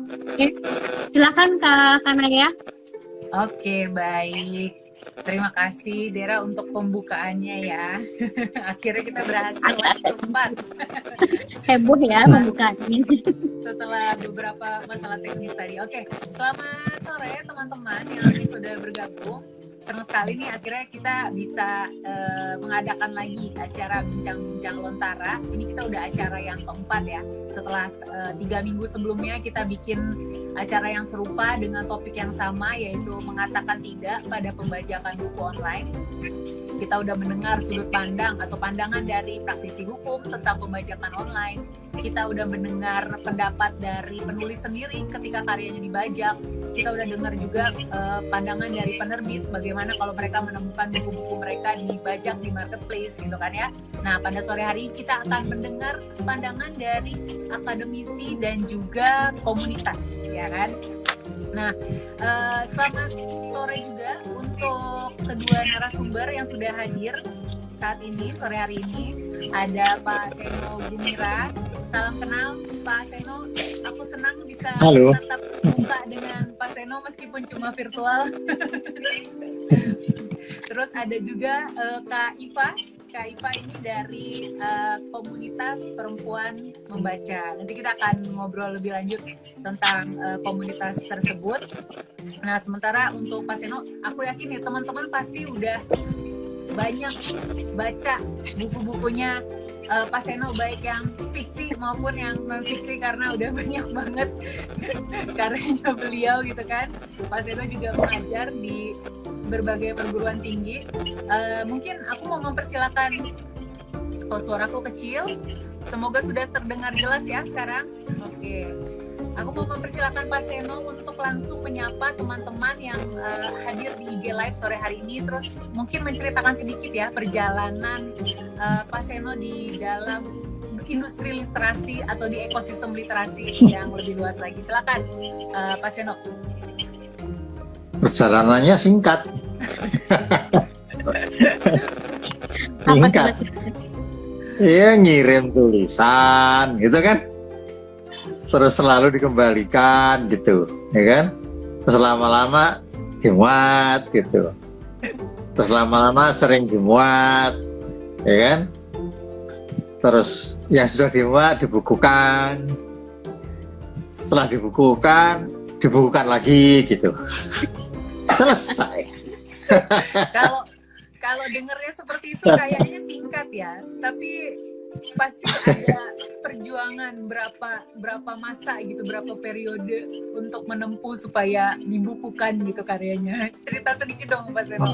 Oke, silakan Kak Kanaya. Oke, baik. Terima kasih Dera untuk pembukaannya ya. Akhirnya kita berhasil berempat. Heboh ya pembukaannya. Setelah beberapa masalah teknis tadi. Oke, selamat sore teman-teman yang sudah bergabung. Senang sekali nih akhirnya kita bisa mengadakan lagi acara Bincang-Bincang Lontara. Ini kita udah acara yang keempat ya. Setelah 3 minggu sebelumnya kita bikin acara yang serupa dengan topik yang sama, yaitu mengatakan tidak pada pembajakan buku online. Kita udah mendengar sudut pandang atau pandangan dari praktisi hukum tentang pembajakan online. Kita udah mendengar pendapat dari penulis sendiri ketika karyanya dibajak. Kita udah dengar juga pandangan dari penerbit, bagaimana kalau mereka menemukan buku-buku mereka dibajak di marketplace gitu kan ya. Nah, pada sore hari kita akan mendengar pandangan dari akademisi dan juga komunitas, ya kan. Nah, selamat sore juga untuk kedua narasumber yang sudah hadir saat ini, sore hari ini. Ada Pak Seno Gumira. Salam kenal Pak Seno. Aku senang bisa tetap buka dengan Pak Seno meskipun cuma virtual. Terus ada juga Kak Iva. Kak Iva ini dari komunitas perempuan membaca. Nanti kita akan ngobrol lebih lanjut tentang komunitas tersebut. Nah, sementara untuk Pak Seno, aku yakin nih teman-teman pasti udah banyak baca buku-bukunya Pak Seno, baik yang fiksi maupun yang non-fiksi, karena udah banyak banget karyanya beliau gitu kan. Pak Seno juga mengajar di berbagai perguruan tinggi. Mungkin aku mau mempersilakan, suaraku kecil, semoga sudah terdengar jelas ya sekarang. Oke. Aku mau mempersilakan Pak Seno untuk langsung menyapa teman-teman yang hadir di IG Live sore hari ini, terus mungkin menceritakan sedikit ya perjalanan Pak Seno di dalam industri literasi atau di ekosistem literasi yang lebih luas lagi. Silakan Pak Seno. Perjalanannya singkat. Singkat. Iya, ngirim tulisan gitu kan. Terus selalu dikembalikan gitu, ya kan? Terus lama-lama dimuat gitu. Terus lama-lama sering dimuat, ya kan? Terus yang sudah dimuat dibukukan. Setelah dibukukan lagi gitu. Selesai. Kalau dengarnya seperti itu kayaknya singkat ya, tapi pasti ada perjuangan berapa masa gitu, berapa periode untuk menempuh supaya dibukukan gitu karyanya. Cerita sedikit dong Pak Seno.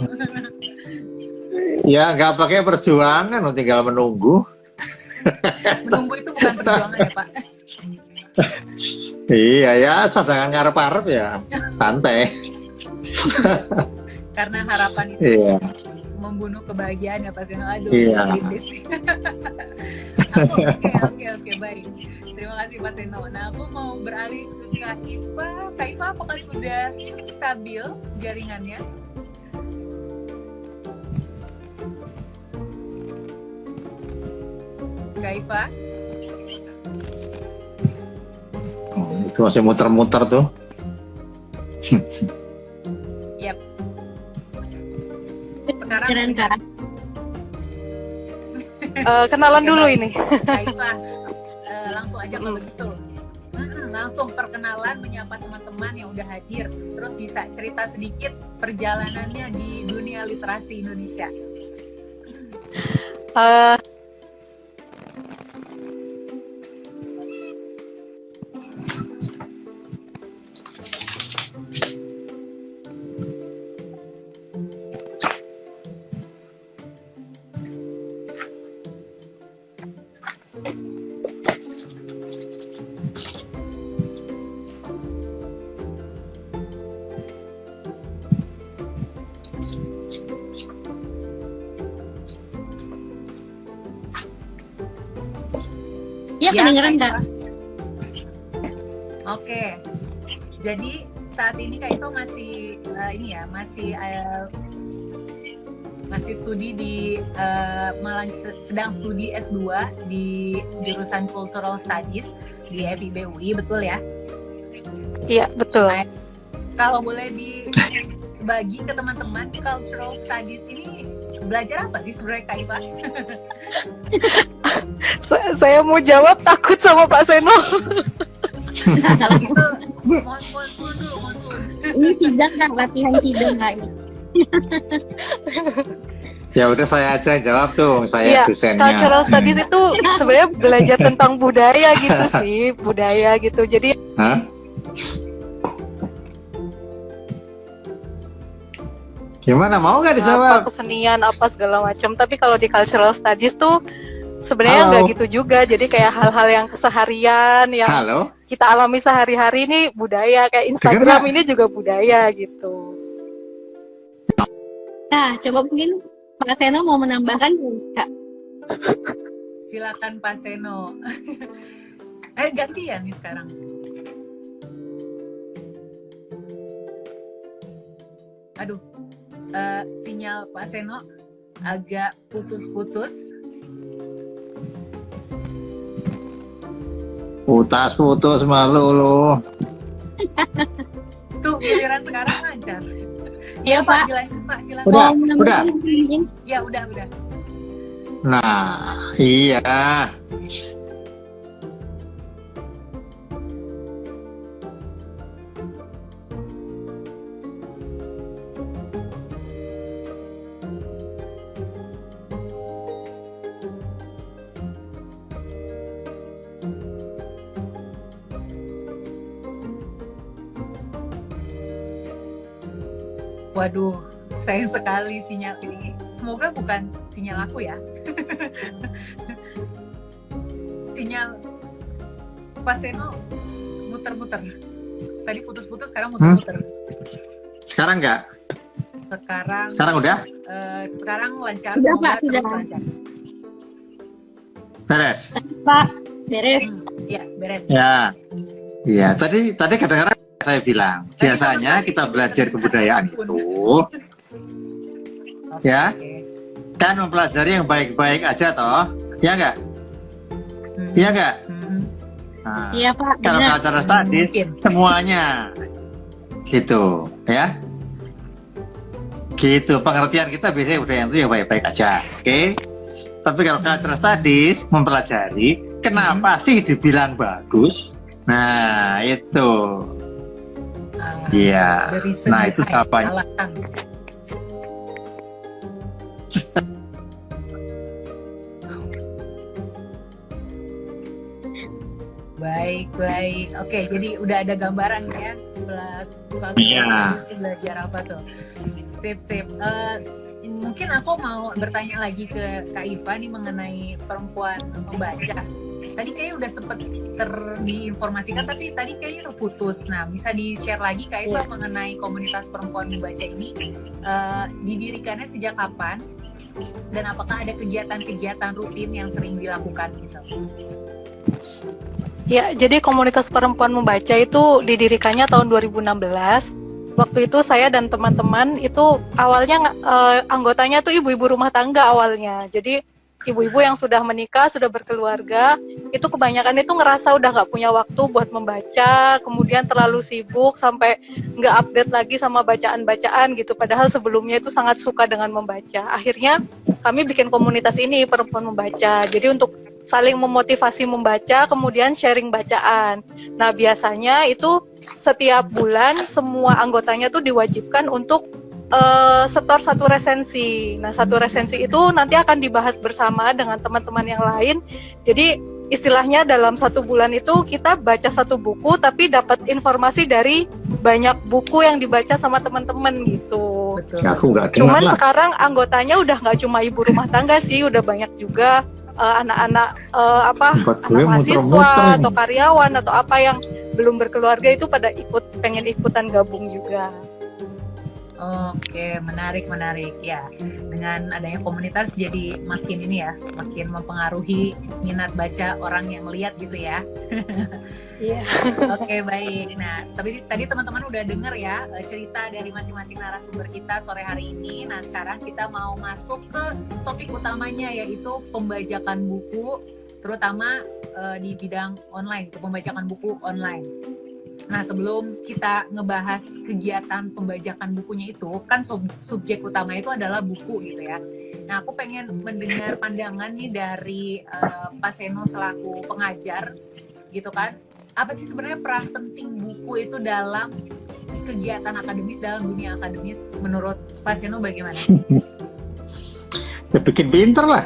Ya nggak pakai perjuangan, tinggal menunggu. Menunggu itu bukan perjuangan ya Pak? Iya ya, jangan ngarep-ngarep ya, santai. Karena harapan itu iya. membunuh kebahagiaan ya Pak Seno. Aduh, iya. Oke, baik. Terima kasih Pak Seno. Nah, aku mau beralih ke Kak Iva. Kak Iva, apakah sudah stabil jaringannya? Kak Iva? Itu masih muter-muter tuh. Yap. Sekarang Kak. Kenalan dulu ini. Kak Iva, langsung aja kalau gitu. Langsung perkenalan, menyapa teman-teman yang udah hadir. Terus bisa cerita sedikit perjalanannya di dunia literasi Indonesia. Ya, kedengeran Kak. Oke. Jadi saat ini Kak Ito masih studi di Malang, sedang studi S2 di jurusan Cultural Studies di FIB UI, betul ya? Iya, betul. Nah, kalau boleh dibagi ke teman-teman, cultural studies ini belajar apa sih sebenarnya Kak Iva? Saya mau jawab takut sama Pak Seno. Kalau gitu, monsun dulu, monsun. Ini sidang Kak, latihan sidang Kak ini. Ya udah saya aja yang jawab tuh, saya Iya, dosennya. cultural studies itu sebenarnya belajar tentang budaya gitu sih, budaya gitu. Jadi Hah? Gimana, mau nggak apa dijawab? kesenian apa segala macam. Tapi kalau di cultural studies tuh sebenarnya nggak Halo. gitu juga. Jadi kayak hal-hal yang keseharian yang Halo? kita alami sehari-hari ini budaya. Kayak Instagram ini juga budaya gitu. Nah, coba mungkin Pak Seno mau menambahkan Kak. Silakan Pak Seno. Gantian nih sekarang. Aduh, sinyal Pak Seno agak putus-putus. Putus malu lu. Tuh giliran sekarang lancar. Iya Pak. Dilanjut Pak, silakan. Udah, Mau menambahkan udah. mungkin? Ya udah. Nah, iya. Waduh, sayang sekali sinyal ini. Semoga bukan sinyal aku ya. Sinyal Pak Seno muter-muter. Tadi putus-putus, sekarang muter-muter. Sekarang nggak? Sekarang udah? Sekarang lancar. Sudah, semoga Pak, terus sudah. lancar. Beres? Pak, beres. Ya, beres. Ya. Iya, tadi kadang-kadang saya bilang, biasanya kita belajar kebudayaan itu, Oke, ya. oke. kan mempelajari yang baik-baik aja toh, ya nggak? Iya nggak? Nah, Iya Pak, kalau benar. cultural studies, Mungkin. semuanya, gitu, ya. Gitu, pengertian kita biasanya budaya itu yang baik-baik aja, oke? Tapi kalau cultural studies, mempelajari, kenapa sih dibilang bagus? Nah, itu. Iya. The reason Nah, itu behind, apa? alasan. Baik. Oke, jadi udah ada gambaran ya. Iya. Belajar apa tuh? Sip. Mungkin aku mau bertanya lagi ke Kak Iva nih mengenai perempuan membaca. Tadi kayaknya udah sempet diinformasikan, tapi tadi kayaknya terputus. Nah, bisa di-share lagi Kak Iva mengenai komunitas perempuan membaca ini, didirikannya sejak kapan? Dan apakah ada kegiatan-kegiatan rutin yang sering dilakukan gitu? Ya, jadi komunitas perempuan membaca itu didirikannya tahun 2016. Waktu itu saya dan teman-teman itu awalnya anggotanya tuh ibu-ibu rumah tangga awalnya. Jadi ibu-ibu yang sudah menikah, sudah berkeluarga, itu kebanyakan itu ngerasa udah nggak punya waktu buat membaca, kemudian terlalu sibuk sampai nggak update lagi sama bacaan-bacaan gitu. Padahal sebelumnya itu sangat suka dengan membaca. Akhirnya kami bikin komunitas ini, perempuan membaca. Jadi untuk saling memotivasi membaca, kemudian sharing bacaan. Nah, biasanya itu setiap bulan semua anggotanya tuh diwajibkan untuk setor satu resensi. Nah, satu resensi itu nanti akan dibahas bersama dengan teman-teman yang lain. Jadi istilahnya dalam satu bulan itu kita baca satu buku, tapi dapat informasi dari banyak buku yang dibaca sama teman-teman gitu. Betul. Aku nggak dengar Cuman lah. sekarang anggotanya udah nggak cuma ibu rumah tangga sih, udah banyak juga anak-anak Tempat gue anak mahasiswa muter-muter atau karyawan atau apa yang belum berkeluarga itu pada pengen ikutan gabung juga. Oke, menarik ya. Dengan adanya komunitas jadi makin ini ya, makin mempengaruhi minat baca orang yang lihat gitu ya. Iya. Oke, baik. Nah, tapi tadi teman-teman udah denger ya cerita dari masing-masing narasumber kita sore hari ini. Nah, sekarang kita mau masuk ke topik utamanya, yaitu pembajakan buku, terutama di bidang online, itu pembajakan buku online. Nah, sebelum kita ngebahas kegiatan pembajakan bukunya itu, kan subjek utama itu adalah buku gitu ya. Nah, aku pengen mendengar pandangan nih dari Pak Seno selaku pengajar gitu kan. Apa sih sebenarnya peran penting buku itu dalam kegiatan akademis, dalam dunia akademis menurut Pak Seno bagaimana? Ya bikin pinter lah.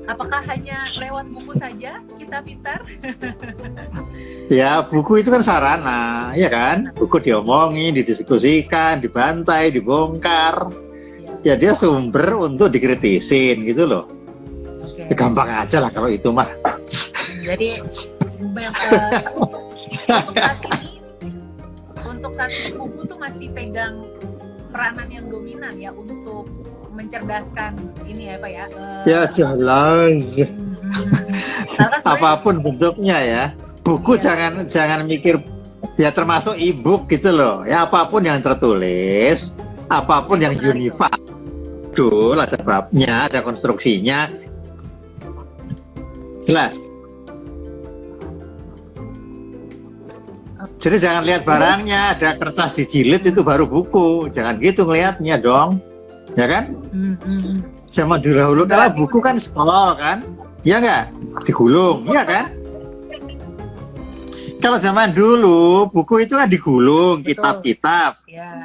Apakah hanya lewat buku saja kita pintar? Ya buku itu kan sarana, ya kan? Buku diomongin, didiskusikan, dibantai, dibongkar. Ya dia sumber untuk dikritisin gitu loh. Oke. Ya, gampang aja lah kalau itu mah. Jadi untuk saat ini buku tuh masih pegang peranan yang dominan ya untuk mencerdaskan ini ya Pak ya. Ya jelas. Karena sebenarnya- Apapun bentuknya ya. Buku jangan mikir ya termasuk e-book gitu loh. Ya apapun yang tertulis, apapun yang universal. Betul, ada babnya, ada konstruksinya. Jelas. Jadi jangan lihat barangnya, ada kertas dijilid itu baru buku. Jangan gitu ngelihatnya dong. Ya kan? Zaman dulu kalau buku kan sekolah kan? Ya nggak? Digulung, ya kan? Kalau zaman dulu buku itu kan digulung, kitab-kitab.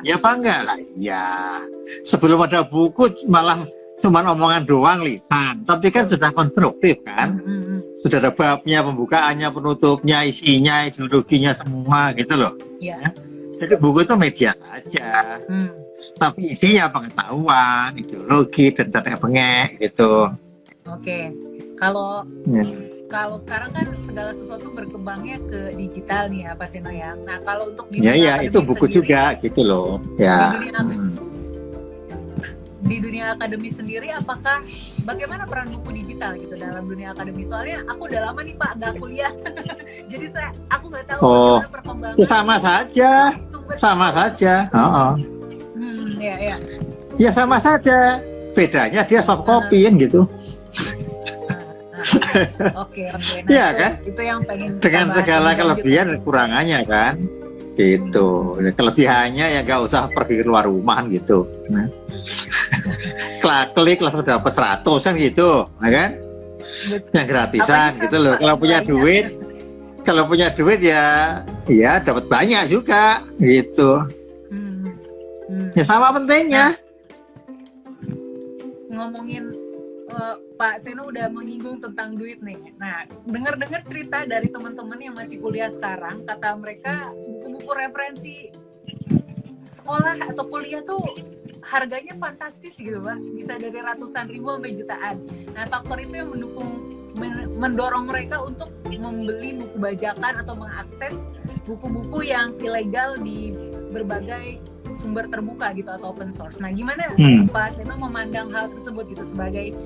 Ya apa enggak lah? Ya. Sebelum ada buku malah cuma omongan doang lisan. Tapi kan sudah konstruktif kan? Sudah ada babnya, pembukaannya, penutupnya, isinya, ideologinya semua gitu loh. Ya. Jadi buku itu media saja. Tapi isinya pengetahuan, ideologi, dan bengek gitu. Oke. Kalau sekarang kan segala sesuatu berkembangnya ke digital nih ya Pak Seno ya. Nah kalau untuk di ya itu buku sendiri, juga gitu loh. Ya. Di dunia akademis sendiri, apakah bagaimana peran buku digital gitu dalam dunia akademis? Soalnya aku udah lama nih Pak nggak kuliah, jadi aku nggak tahu bagaimana perkembangan. Sama saja. Ya sama saja. Bedanya dia soft copy gitu. Oke. Iya kan? Itu yang pengen dengan segala kelebihan dan kekurangannya kan, gitu. Kelebihannya ya nggak usah pergi keluar rumah gitu. Klik langsung dapat 100 kan gitu, ya kan? Yang gratisan gitu loh. Kalau punya duit ya dapat banyak juga gitu. Ya sama pentingnya. Ngomongin Pak Seno udah menyinggung tentang duit nih. Nah, dengar-dengar cerita dari teman-teman yang masih kuliah sekarang, kata mereka buku-buku referensi sekolah atau kuliah tuh harganya fantastis gitu Pak. Bisa dari ratusan ribu sampai jutaan. Nah, faktor itu yang mendorong mereka untuk membeli buku bajakan atau mengakses buku-buku yang ilegal di berbagai sumber terbuka gitu atau open source. Nah, gimana Pak Seno memandang hal tersebut gitu sebagai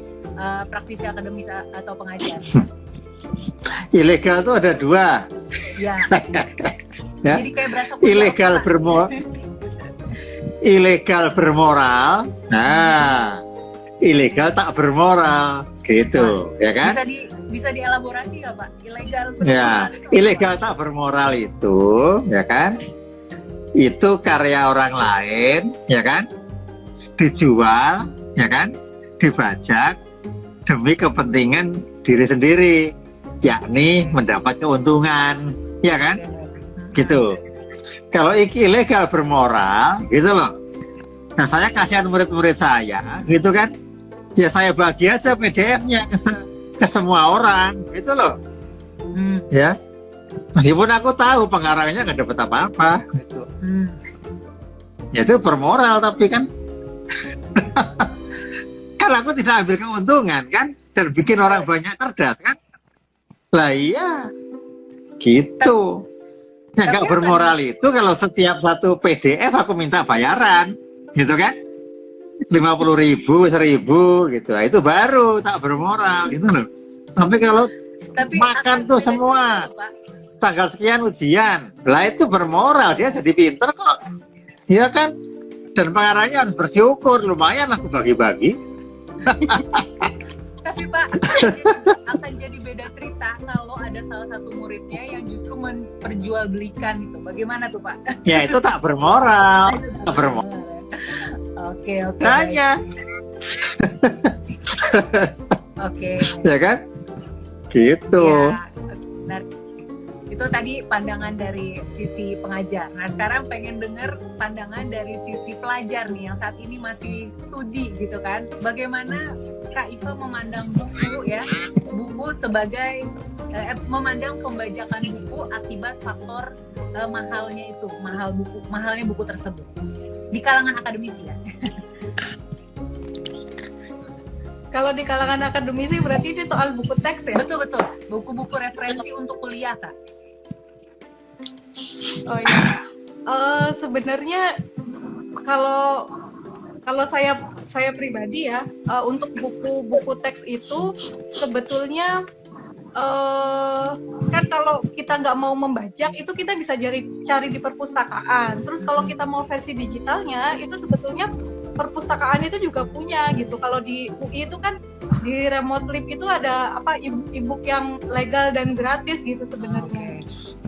praktisi akademis atau pengajar? Ilegal itu ada 2. Ya. Jadi kayak berasa ilegal bermoral. Nah, ilegal tak bermoral gitu, ya kan? Bisa dielaborasi nggak Pak? Ilegal bermoral. Ya, ilegal tak bermoral itu, ya kan? Itu karya orang lain, ya kan? Dijual, ya kan? Dibajak demi kepentingan diri sendiri, yakni mendapat keuntungan, ya kan? Gitu. Kalau ilegal bermoral, gitu loh. Nah, saya kasihan murid-murid saya, gitu kan? Ya saya bagi aja PDF-nya ke semua orang, gitu loh. Ya. Meskipun aku tahu pengarangnya nggak dapat apa-apa, gitu. Ya itu bermoral tapi kan. Kan aku tidak ambil keuntungan kan, dan bikin orang banyak cerdas kan. Lah iya, gitu. Yang nggak bermoral itu kalau setiap satu PDF aku minta bayaran, gitu kan? 50.000, 1.000 gitu. Nah, itu baru tak bermoral, gitu loh. Tapi kalau makan tuh semua, tanggal sekian ujian, lah itu bermoral, dia jadi pinter kok, iya kan? Dan pengarangnya harus bersyukur, lumayan aku bagi-bagi. Tapi Pak, akan jadi beda cerita kalau ada salah satu muridnya yang justru memperjualbelikan itu. Bagaimana tuh Pak? Ya itu tak bermoral. Tak bermoral. Oke. Tanya. Oke. Ya kan? Gitu. Ya, benar. Itu tadi pandangan dari sisi pengajar. Nah sekarang pengen denger pandangan dari sisi pelajar nih yang saat ini masih studi gitu kan. Bagaimana Kak Iva memandang buku ya, buku sebagai memandang pembajakan buku akibat faktor mahalnya buku tersebut di kalangan akademisi ya. Kalau di kalangan akademisi berarti ini soal buku teks ya? Betul. Buku-buku referensi untuk kuliah Kak. Oh iya. Sebenarnya kalau saya pribadi ya, untuk buku teks itu sebetulnya kan kalau kita nggak mau membajak itu kita bisa cari di perpustakaan. Terus kalau kita mau versi digitalnya itu sebetulnya perpustakaan itu juga punya gitu. Kalau di UI itu kan di Remote Lib itu ada e-book yang legal dan gratis gitu sebenarnya.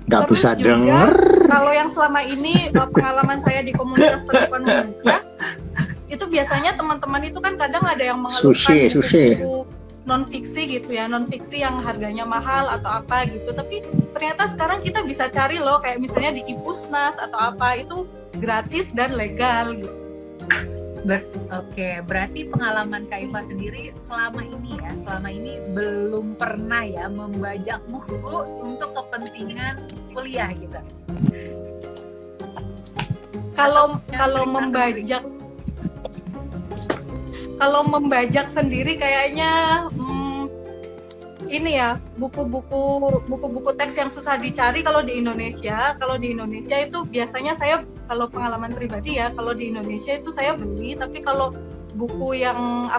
Nggak bisa denger. Kalau yang selama ini pengalaman saya di komunitas perempuan membaca itu biasanya teman-teman itu kan kadang ada yang mengeluhkan buku non fiksi gitu ya, non fiksi yang harganya mahal atau apa gitu. Tapi ternyata sekarang kita bisa cari loh kayak misalnya di Ipusnas atau apa itu gratis dan legal gitu. Oke, berarti pengalaman Kak Iva sendiri selama ini belum pernah ya membajak buku untuk kepentingan kuliah gitu. Kalau membajak sendiri kayaknya ini ya buku-buku teks yang susah dicari kalau di Indonesia. Kalau di Indonesia itu biasanya saya kalau pengalaman pribadi ya, kalau di Indonesia itu saya beli, tapi kalau buku yang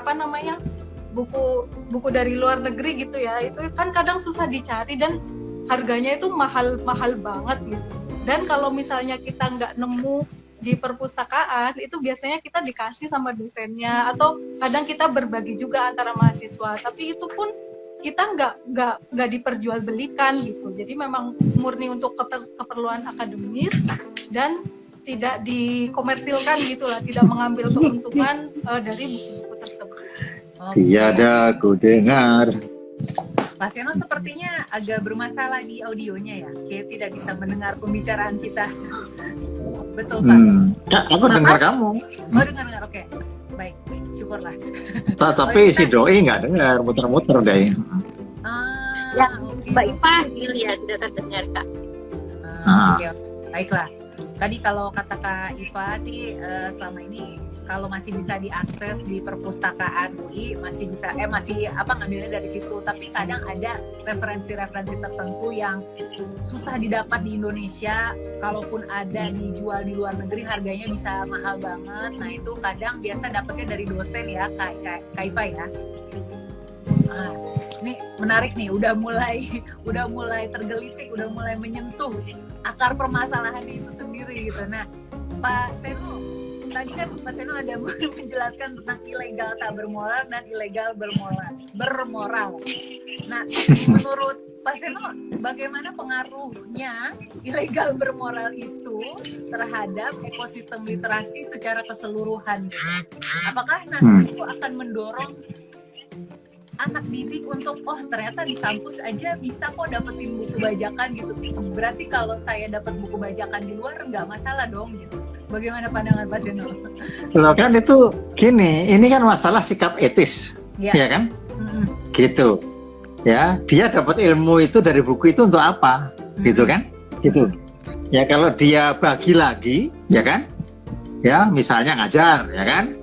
buku dari luar negeri gitu ya, itu kan kadang susah dicari dan harganya itu mahal banget gitu. Dan kalau misalnya kita nggak nemu di perpustakaan, itu biasanya kita dikasih sama dosennya atau kadang kita berbagi juga antara mahasiswa. Tapi itu pun kita nggak diperjualbelikan gitu. Jadi memang murni untuk keperluan akademis dan tidak dikomersilkan gitulah, tidak mengambil keuntungan dari buku-buku tersebut. Tiada ku dengar. Pak Seno sepertinya agak bermasalah di audionya ya, kayak tidak bisa mendengar pembicaraan kita. Betul Pak? Aku dengar kamu. Oh dengar, oke. Baik, syukurlah. Tapi si Doi nggak dengar, muter-muter deh. Ya, Okay. Mbak Ipa ya tidak terdengar Kak. Oke. Baiklah. Tadi kalau kata Kak Iva sih selama ini kalau masih bisa diakses di perpustakaan UI masih bisa ngambilnya dari situ. Tapi kadang ada referensi-referensi tertentu yang susah didapat di Indonesia. Kalaupun ada dijual di luar negeri harganya bisa mahal banget. Nah itu kadang biasa dapetnya dari dosen ya Kak Iva ya. Ini menarik nih, udah mulai tergelitik, udah mulai menyentuh akar permasalahan itu sendiri gitu. Nah, Pak Seno, tadi kan Pak Seno ada menjelaskan tentang ilegal tak bermoral dan ilegal bermoral. Nah, menurut Pak Seno, bagaimana pengaruhnya ilegal bermoral itu terhadap ekosistem literasi secara keseluruhan? Apakah nanti itu akan mendorong anak didik untuk ternyata di kampus aja bisa kok dapetin buku bajakan gitu. Berarti kalau saya dapat buku bajakan di luar nggak masalah dong gitu. Bagaimana pandangan Pak Seno? Loh kan itu gini, ini kan masalah sikap etis, ya kan? Gitu. Ya, dia dapat ilmu itu dari buku itu untuk apa? Gitu kan? Gitu. Ya kalau dia bagi lagi, ya kan? Ya, misalnya ngajar, ya kan?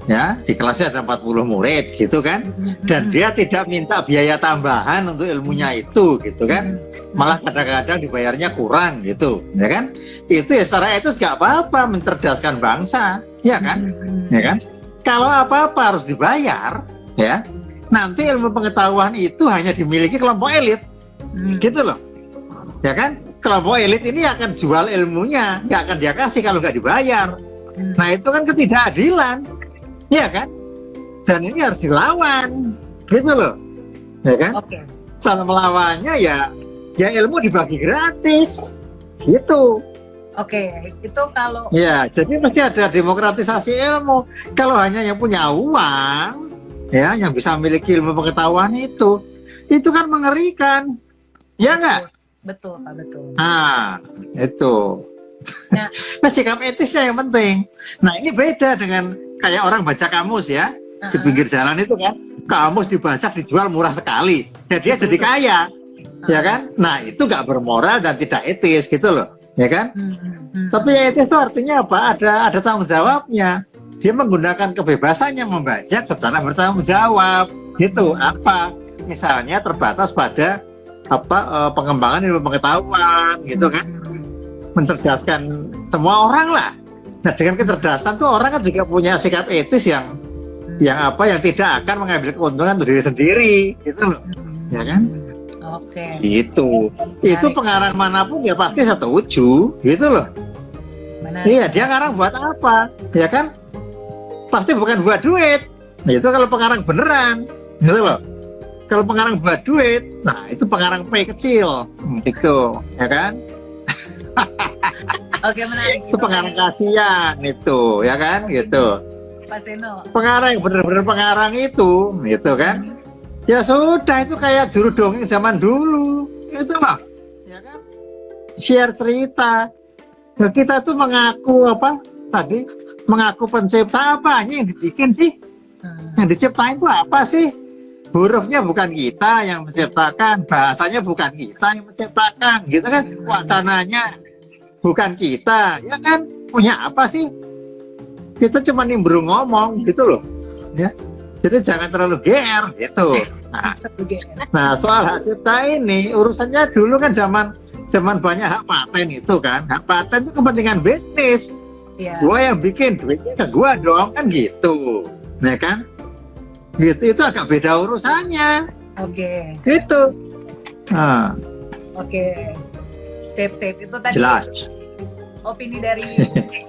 Ya, di kelasnya ada 40 murid gitu kan, dan dia tidak minta biaya tambahan untuk ilmunya itu gitu kan, malah kadang-kadang dibayarnya kurang gitu, ya kan, itu ya secara etis gak apa-apa, mencerdaskan bangsa, ya kan, ya kan, kalau apa-apa harus dibayar, ya, nanti ilmu pengetahuan itu hanya dimiliki kelompok elit, gitu loh, ya kan, kelompok elit ini akan jual ilmunya, gak akan dia kasih kalau gak dibayar, nah itu kan ketidakadilan. Iya kan? Dan ini harus dilawan. gitu loh, ya kan? Oke. Cara melawannya ya ilmu dibagi gratis, gitu. Oke, itu kalau Ya, jadi mesti ada demokratisasi ilmu. Kalau hanya yang punya uang, ya, yang bisa memiliki ilmu pengetahuan itu kan mengerikan, ya nggak? betul Pak, betul. Nah, itu. Nah. Nah, sikap etisnya yang penting. Nah, ini beda dengan kayak orang baca kamus ya, di pinggir jalan itu kan, kamus dibajak dijual murah sekali, ya dia jadi kaya, ya kan? Nah, itu nggak bermoral dan tidak etis gitu loh, ya kan? Tapi etis itu artinya apa? Ada tanggung jawabnya. Dia menggunakan kebebasannya membajak secara bertanggung jawab, gitu. Apa? Misalnya terbatas pada pengembangan ilmu pengetahuan, gitu kan? Mencerdaskan semua orang lah. Nah, dengan kecerdasan tuh orang kan juga punya sikap etis yang tidak akan mengambil keuntungan untuk diri sendiri, gitu loh, ya kan? Oke. Gitu. Itu pengarang manapun ya pasti setuju, gitu loh. Menarik. Iya, dia ngarang buat apa, ya kan? Pasti bukan buat duit. Nah, itu kalau pengarang beneran, gitu loh. Kalau pengarang buat duit, nah itu pengarang P kecil, gitu, ya kan? Oke, menarik. Itu pengarang kasihan itu, ya kan, gitu. Pak Seno. Pengarang yang bener-bener pengarang itu, gitu kan? Ya sudah, itu kayak juru dongeng zaman dulu, itu loh, ya kan? Share cerita. Nah, kita tuh mengaku mengaku pencipta, apanya yang dibikin sih? Yang diciptain itu apa sih? Hurufnya bukan kita yang menciptakan, bahasanya bukan kita yang menciptakan, gitu kan? Wacananya bukan kita, ya kan? Punya apa sih? Kita cuma nimbrung ngomong, gitu loh, ya. Jadi jangan terlalu GR, gitu. Nah, soal hak cipta ini urusannya dulu kan zaman banyak hak paten itu kan. Hak paten itu kepentingan bisnis. Yeah. Gua yang bikin, duitnya ke gua dong, kan gitu, ya kan? Gitu, itu agak beda urusannya. Oke. Itu. Nah, Oke. Sip itu tadi. jelas. Opini dari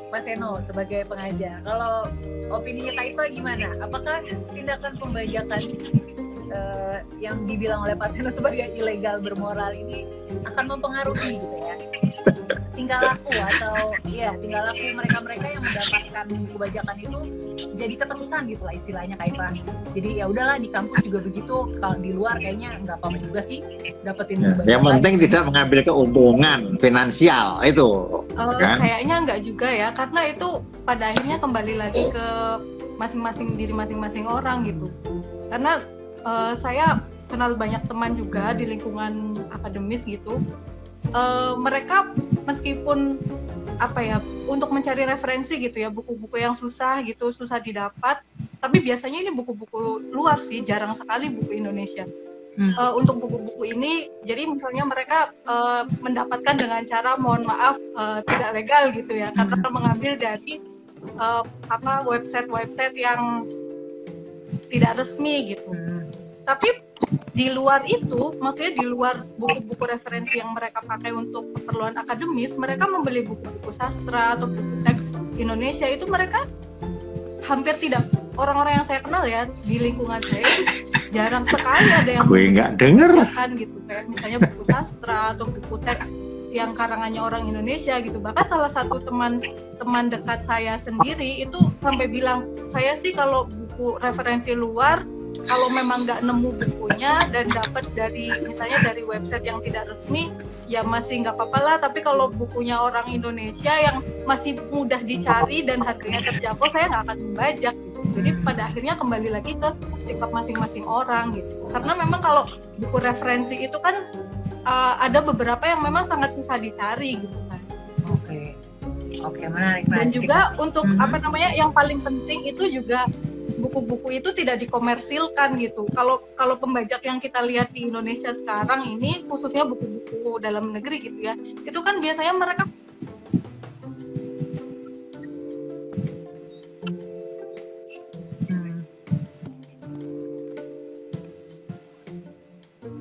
Mas Seno sebagai pengajar. Kalau opini Kak Ipa gimana? Apakah tindakan pembajakan yang dibilang oleh Pak Seno sebagai ilegal bermoral ini akan mempengaruhi gitu ya tingkah laku mereka yang mendapatkan kebajakan itu jadi keterusan gitu lah istilahnya Kak Ipa. Jadi ya udahlah di kampus juga begitu, kalau di luar kayaknya nggak apa-apa juga sih dapetin kebajakan. Yang penting tidak mengambil keuntungan finansial itu. Kan? Kayaknya nggak juga ya, karena itu pada akhirnya kembali lagi ke masing-masing diri masing-masing orang gitu. Karena saya kenal banyak teman juga di lingkungan akademis gitu. Mereka meskipun untuk mencari referensi gitu ya, buku-buku yang susah didapat, tapi biasanya ini buku-buku luar sih, jarang sekali buku Indonesia. Untuk buku-buku ini, jadi misalnya mereka mendapatkan dengan cara mohon maaf tidak legal gitu ya, karena mengambil dari website yang tidak resmi gitu. Tapi di luar itu, maksudnya di luar buku-buku referensi yang mereka pakai untuk keperluan akademis, mereka membeli buku-buku sastra atau buku teks Indonesia itu mereka hampir tidak, orang-orang yang saya kenal ya di lingkungan saya jarang sekali ada yang gue nggak denger kan gitu, kayak misalnya buku sastra atau buku teks yang karangannya orang Indonesia gitu. Bahkan salah satu teman dekat saya sendiri itu sampai bilang, saya sih kalau buku referensi luar kalau memang nggak nemu bukunya dan dapat dari misalnya dari website yang tidak resmi ya masih nggak apa-apa lah, tapi kalau bukunya orang Indonesia yang masih mudah dicari dan harganya terjangkau saya nggak akan membajak gitu. Jadi pada akhirnya kembali lagi ke sikap masing-masing orang gitu, karena memang kalau buku referensi itu kan ada beberapa yang memang sangat susah dicari gitu kan. Oke, menarik. Dan juga untuk yang paling penting itu juga buku-buku itu tidak dikomersilkan gitu. Kalau pembajak yang kita lihat di Indonesia sekarang ini, khususnya buku-buku dalam negeri gitu ya, itu kan biasanya mereka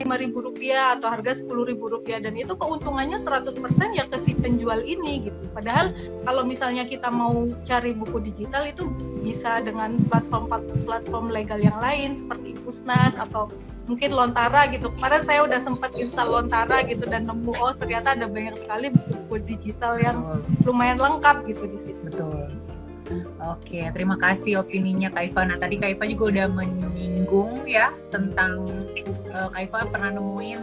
Rp5.000 atau harga Rp10.000, dan itu keuntungannya 100% ya ke si penjual ini gitu. Padahal kalau misalnya kita mau cari buku digital itu bisa dengan platform legal yang lain seperti Pusnas atau mungkin Lontara gitu. Kemarin saya udah sempat install Lontara gitu dan nemu ternyata ada banyak sekali buku digital yang lumayan lengkap gitu di situ. Betul. Oke, terima kasih opininya Kak Iva. Nah, tadi Kak Iva juga udah menyinggung ya tentang Kak Iva pernah nemuin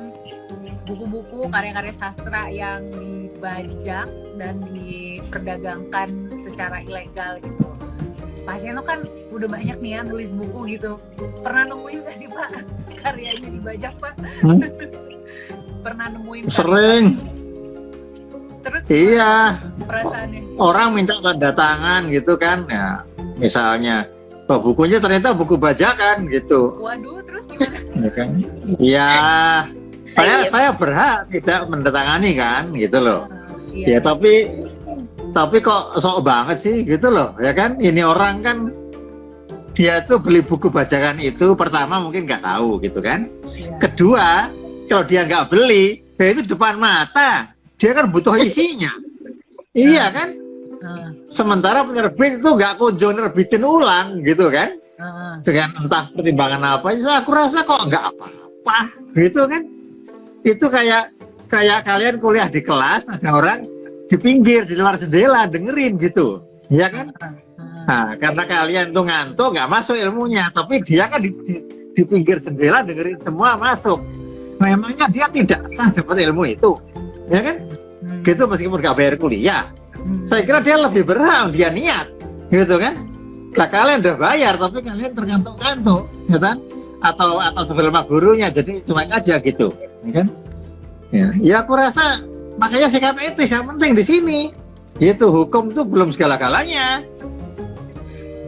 buku-buku karya-karya sastra yang dibajak dan diperdagangkan secara ilegal gitu. Pak Seno kan udah banyak nih ya nulis buku gitu. Pernah nemuin gak sih Pak karyanya dibajak Pak? Pernah nemuin? Sering. Terus Iya. perasaannya? Orang minta tanda tangan gitu kan, ya misalnya, oh bukunya ternyata buku bajakan gitu. Waduh, terus gimana? Ya kan? Ya, saya berhak tidak mendatangani kan, gitu loh. Ya Iya. tapi kok sok banget sih, gitu loh, ya kan? Ini orang kan dia tuh beli buku bajakan itu pertama mungkin nggak tahu gitu kan. Iya. Kedua, kalau dia nggak beli, ya itu depan mata. Dia kan butuh isinya. Iya kan? Sementara penerbit itu nggak kunjung nerbitin ulang gitu kan? Dengan entah pertimbangan apa, aku rasa kok nggak apa-apa gitu kan? Itu kayak kalian kuliah di kelas, ada orang di pinggir, di luar jendela dengerin gitu, ya kan? Nah, karena kalian tuh ngantuk nggak masuk ilmunya, tapi dia kan di pinggir jendela dengerin semua masuk. Memangnya dia tidak sah dapat ilmu itu, ya kan? Gitu meskipun nggak bayar kuliah. Saya kira dia lebih berhak, dia niat, gitu kan? Lah kalian udah bayar, tapi kalian tergantung-gantung, ya kan? Atau sebelum gurunya, jadi cuek aja gitu, ya kan? Ya aku rasa makanya sikap etis yang penting di sini. Itu hukum itu belum segala-galanya.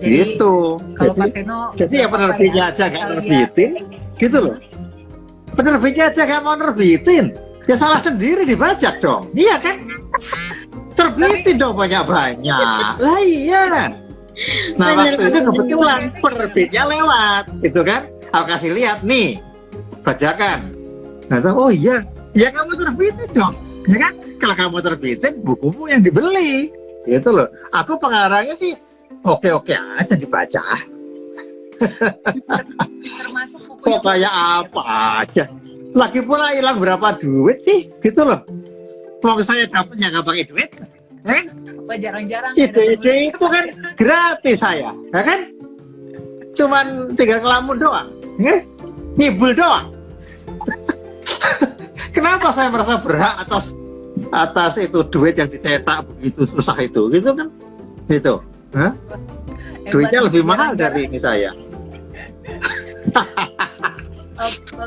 Jadi, gitu. Kalau Pak Seno, Jadi ya penerbitnya aja nggak nerbitin, gitu loh. Penerbitnya aja nggak mau nerbitin, ya salah sendiri dibajak dong, iya kan? Terbitin dong banyak-banyak. Lah iya. Nah waktu itu kebetulan penerbitnya lewat, gitu kan? Aku kasih lihat nih bajakan. Nah, oh iya, ya kamu terbitin dong, ya kan? Kalau kamu terbitin, bukumu yang dibeli, gitu loh. Aku pengarangnya sih oke-oke aja dibaca. termasuk buku Kok kayak apa aja. Lagi pula hilang berapa duit sih, gitu loh. Kalau saya dapatnya nggak pakai duit, jarang-jarang. ide-ide itu kan gratis saya, ya kan? Cuman tinggal ngelamun doang, ya? Ngibul doang. Kenapa saya merasa berhak atas itu duit yang dicetak begitu susah itu, gitu kan? Gitu. Hah? Duitnya lebih mahal dari ini saya.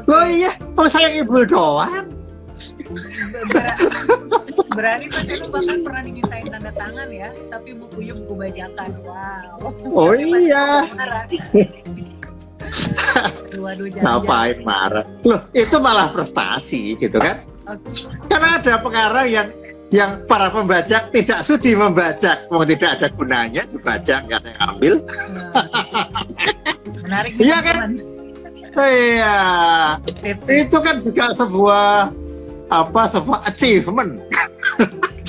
Oh iya, saya ngibul doang. Berani Pak Seno bahkan pernah dimintain tanda tangan ya, tapi bukunya buku bajakan. Wow. Oh iya. Waduh, Ngapain marah? Loh, itu malah prestasi gitu kan? Karena ada pengarang yang para pembajak tidak sudi membajak, mau tidak ada gunanya dibajak, nggak ada yang ambil. Menarik. Iya kan? Iya. Itu kan juga sebuah achievement.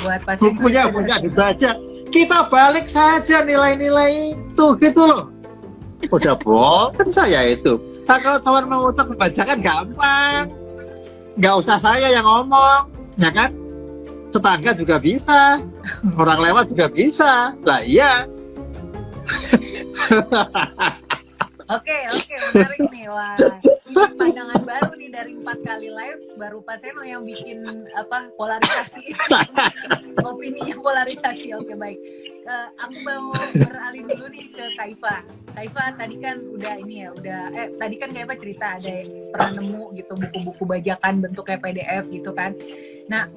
Buat Bukunya punya dibaca, kita balik saja nilai-nilai itu, gitu loh. Udah bosan saya itu. Nah, kalau cuma mau untuk membacakan gampang, nggak usah saya yang ngomong, ya kan? Tetangga juga bisa, orang lewat juga bisa. Lah iya. Oke, menarik nih. Wah, ini pandangan baru nih dari 4 kali live, baru Pak Seno yang bikin polarisasi. Opininya polarisasi. Oke, baik. Aku mau beralih dulu nih ke Kak Iva. Kak Iva tadi kan tadi kan Kak Iva cerita ada pernah nemu gitu buku-buku bajakan bentuknya PDF gitu kan. Nah,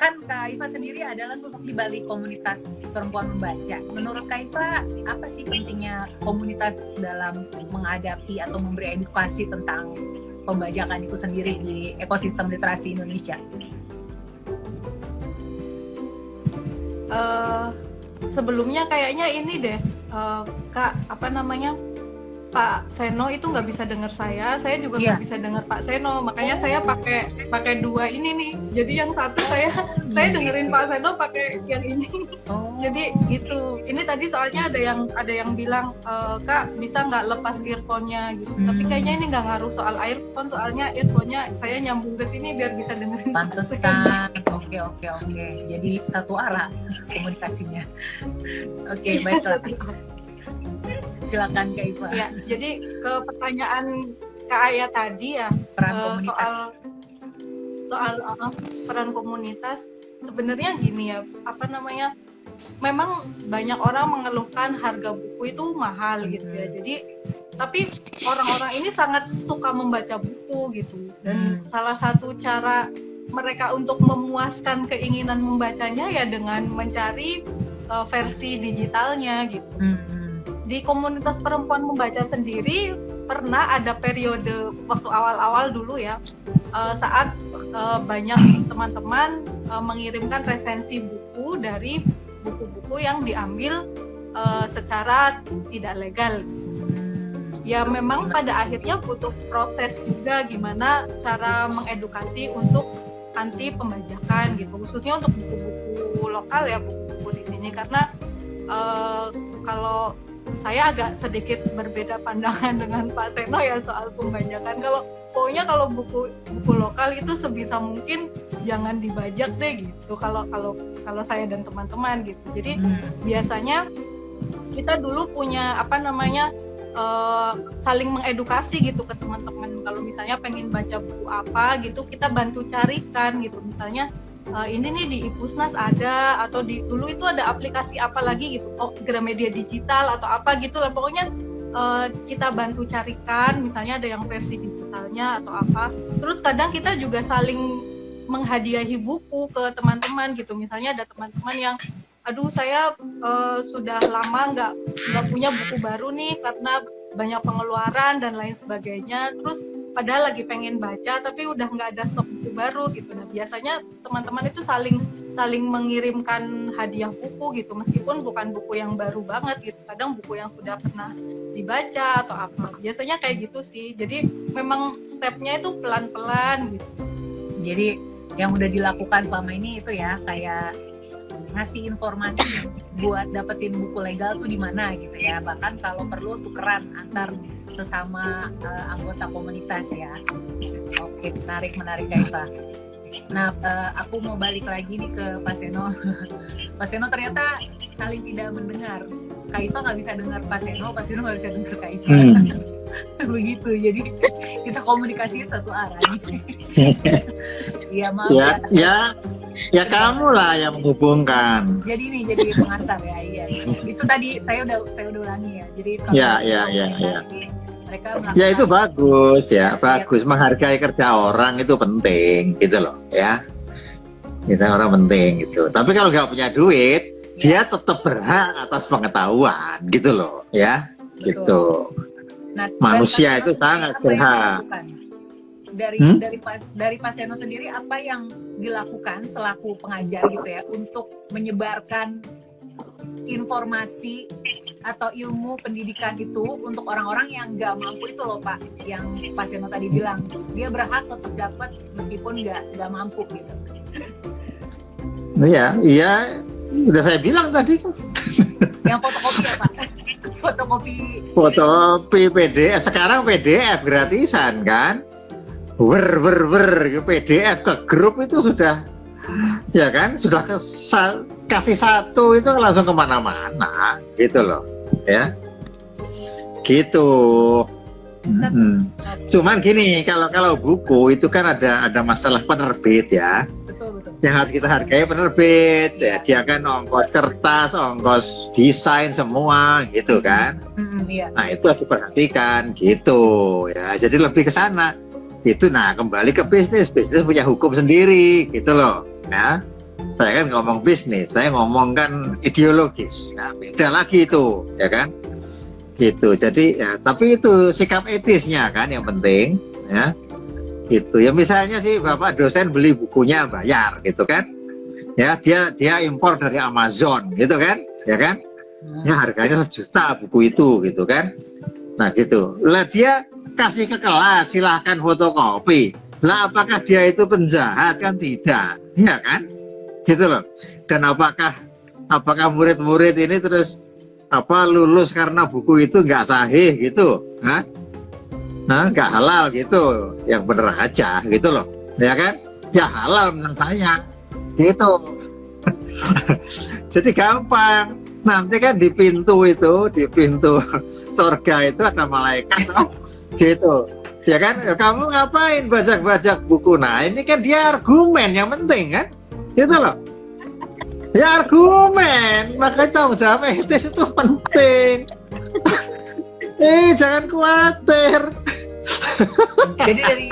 kan Kak Iva sendiri adalah sosok di balik komunitas perempuan membaca. Menurut Kak Iva, apa sih pentingnya komunitas dalam menghadapi atau memberi edukasi tentang pembajakan itu sendiri di ekosistem literasi Indonesia? Sebelumnya kayaknya ini deh, Kak, Pak Seno itu nggak bisa dengar saya juga Iya. nggak bisa dengar Pak Seno, makanya saya pakai dua ini nih. Jadi yang satu saya dengerin Pak Seno pakai yang ini. Oh. Jadi gitu. Ini tadi soalnya ada yang bilang Kak bisa nggak lepas earphone-nya gitu. Tapi kayaknya ini nggak ngaruh soal earphone, soalnya earphone-nya saya nyambung ke sini biar bisa dengerin Pak Seno. Pantesan. Oke. Jadi satu arah komunikasinya. Oke, baiklah. Silakan Kak Iva. Ya, jadi ke pertanyaan Kak Aya tadi ya, Peran komunitas. soal peran komunitas, sebenarnya gini ya, memang banyak orang mengeluhkan harga buku itu mahal gitu ya. Jadi tapi orang-orang ini sangat suka membaca buku gitu, dan salah satu cara mereka untuk memuaskan keinginan membacanya ya dengan mencari versi digitalnya gitu. Di komunitas perempuan membaca sendiri pernah ada periode waktu awal-awal dulu ya, saat banyak teman-teman mengirimkan resensi buku dari buku-buku yang diambil secara tidak legal. Ya memang pada akhirnya butuh proses juga gimana cara mengedukasi untuk anti pembajakan gitu, khususnya untuk buku-buku lokal ya, buku-buku di sini, karena kalau saya agak sedikit berbeda pandangan dengan Pak Seno ya soal pembajakan. Pokoknya kalau buku lokal itu sebisa mungkin jangan dibajak deh gitu. Kalau saya dan teman-teman gitu. Jadi biasanya kita dulu punya saling mengedukasi gitu ke teman-teman. Kalau misalnya pengen baca buku apa gitu, kita bantu carikan gitu. Misalnya ini nih di Ipusnas ada, atau dulu itu ada aplikasi apa lagi gitu, Gramedia Digital atau apa gitu lah, pokoknya kita bantu carikan, misalnya ada yang versi digitalnya atau apa. Terus kadang kita juga saling menghadiahi buku ke teman-teman gitu, misalnya ada teman-teman yang aduh saya sudah lama nggak punya buku baru nih karena banyak pengeluaran dan lain sebagainya, terus padahal lagi pengen baca tapi udah nggak ada stok buku baru gitu. Nah biasanya teman-teman itu saling mengirimkan hadiah buku gitu, meskipun bukan buku yang baru banget gitu, kadang buku yang sudah pernah dibaca atau apa. Biasanya kayak gitu sih. Jadi memang stepnya itu pelan-pelan gitu. Jadi yang udah dilakukan selama ini itu ya kayak ngasih informasi buat dapetin buku legal tuh di mana gitu ya. Bahkan kalau perlu tukeran antar sesama anggota komunitas ya. Oke, menarik Kak Iva. Nah, aku mau balik lagi nih ke Pak Seno. Pak Seno ternyata saling tidak mendengar. Kak Iva nggak bisa dengar Pak Seno nggak bisa dengar Kak Iva. Begitu, jadi kita komunikasinya satu arah nih. Iya maaf ya kamu lah yang menghubungkan. Jadi pengantar ya, iya. Itu tadi saya udah ulangi ya. Jadi kalau mereka ya itu bagus ya, bagus, menghargai kerja orang itu penting gitu loh ya. Misalnya orang penting gitu. Tapi kalau nggak punya duit, dia tetap berhak atas pengetahuan gitu loh ya. Betul. Gitu. Nah, manusia itu sangat berhak. Dari Pak Seno sendiri apa yang dilakukan selaku pengajar gitu ya untuk menyebarkan informasi atau ilmu pendidikan itu untuk orang-orang yang nggak mampu itu loh Pak, yang Pak Seno tadi bilang dia berhak tetap dapat meskipun nggak mampu gitu. Iya, udah saya bilang tadi. Yang fotokopi ya Pak? Fotokopi PDF, sekarang PDF gratisan kan? PDF ke grup itu sudah, ya kan? Sudah kasih satu itu langsung kemana-mana, gitu loh, ya. Gitu. Cuman gini, kalau buku itu kan ada masalah penerbit ya. Betul. Yang harus kita hargai penerbit, ya. Dia kan ongkos kertas, ongkos desain semua, gitu kan. Nah itu harus diperhatikan, gitu ya. Jadi lebih ke sana. Itu kembali ke bisnis punya hukum sendiri, gitu loh. Ya. Saya kan ngomong bisnis, saya ngomong kan ideologis. Nah, beda lagi itu, ya kan? Gitu. Jadi ya, tapi itu sikap etisnya kan yang penting, ya. Gitu. Ya misalnya sih Bapak dosen beli bukunya bayar, gitu kan? Ya, dia impor dari Amazon, gitu kan? Ya kan? Ya harganya 1 juta buku itu, gitu kan? Nah gitu. Lah dia kasih ke kelas, silahkan fotokopi. Lah apakah dia itu penjahat? Kan tidak, ya kan? Gitu loh. Dan apakah murid-murid ini terus lulus karena buku itu nggak sahih gitu? Nah, nggak halal gitu? Yang bener aja gitu loh, ya kan? Ya halal menurut saya, gitu. Jadi gampang. Nanti kan di pintu surga itu ada malaikat, gitu. Ya kan, kamu ngapain bajak-bajak buku? Nah ini kan dia argumen yang penting kan, gitu loh. Ya argumen, makanya tanggung jawab etis itu penting. Jangan khawatir. Jadi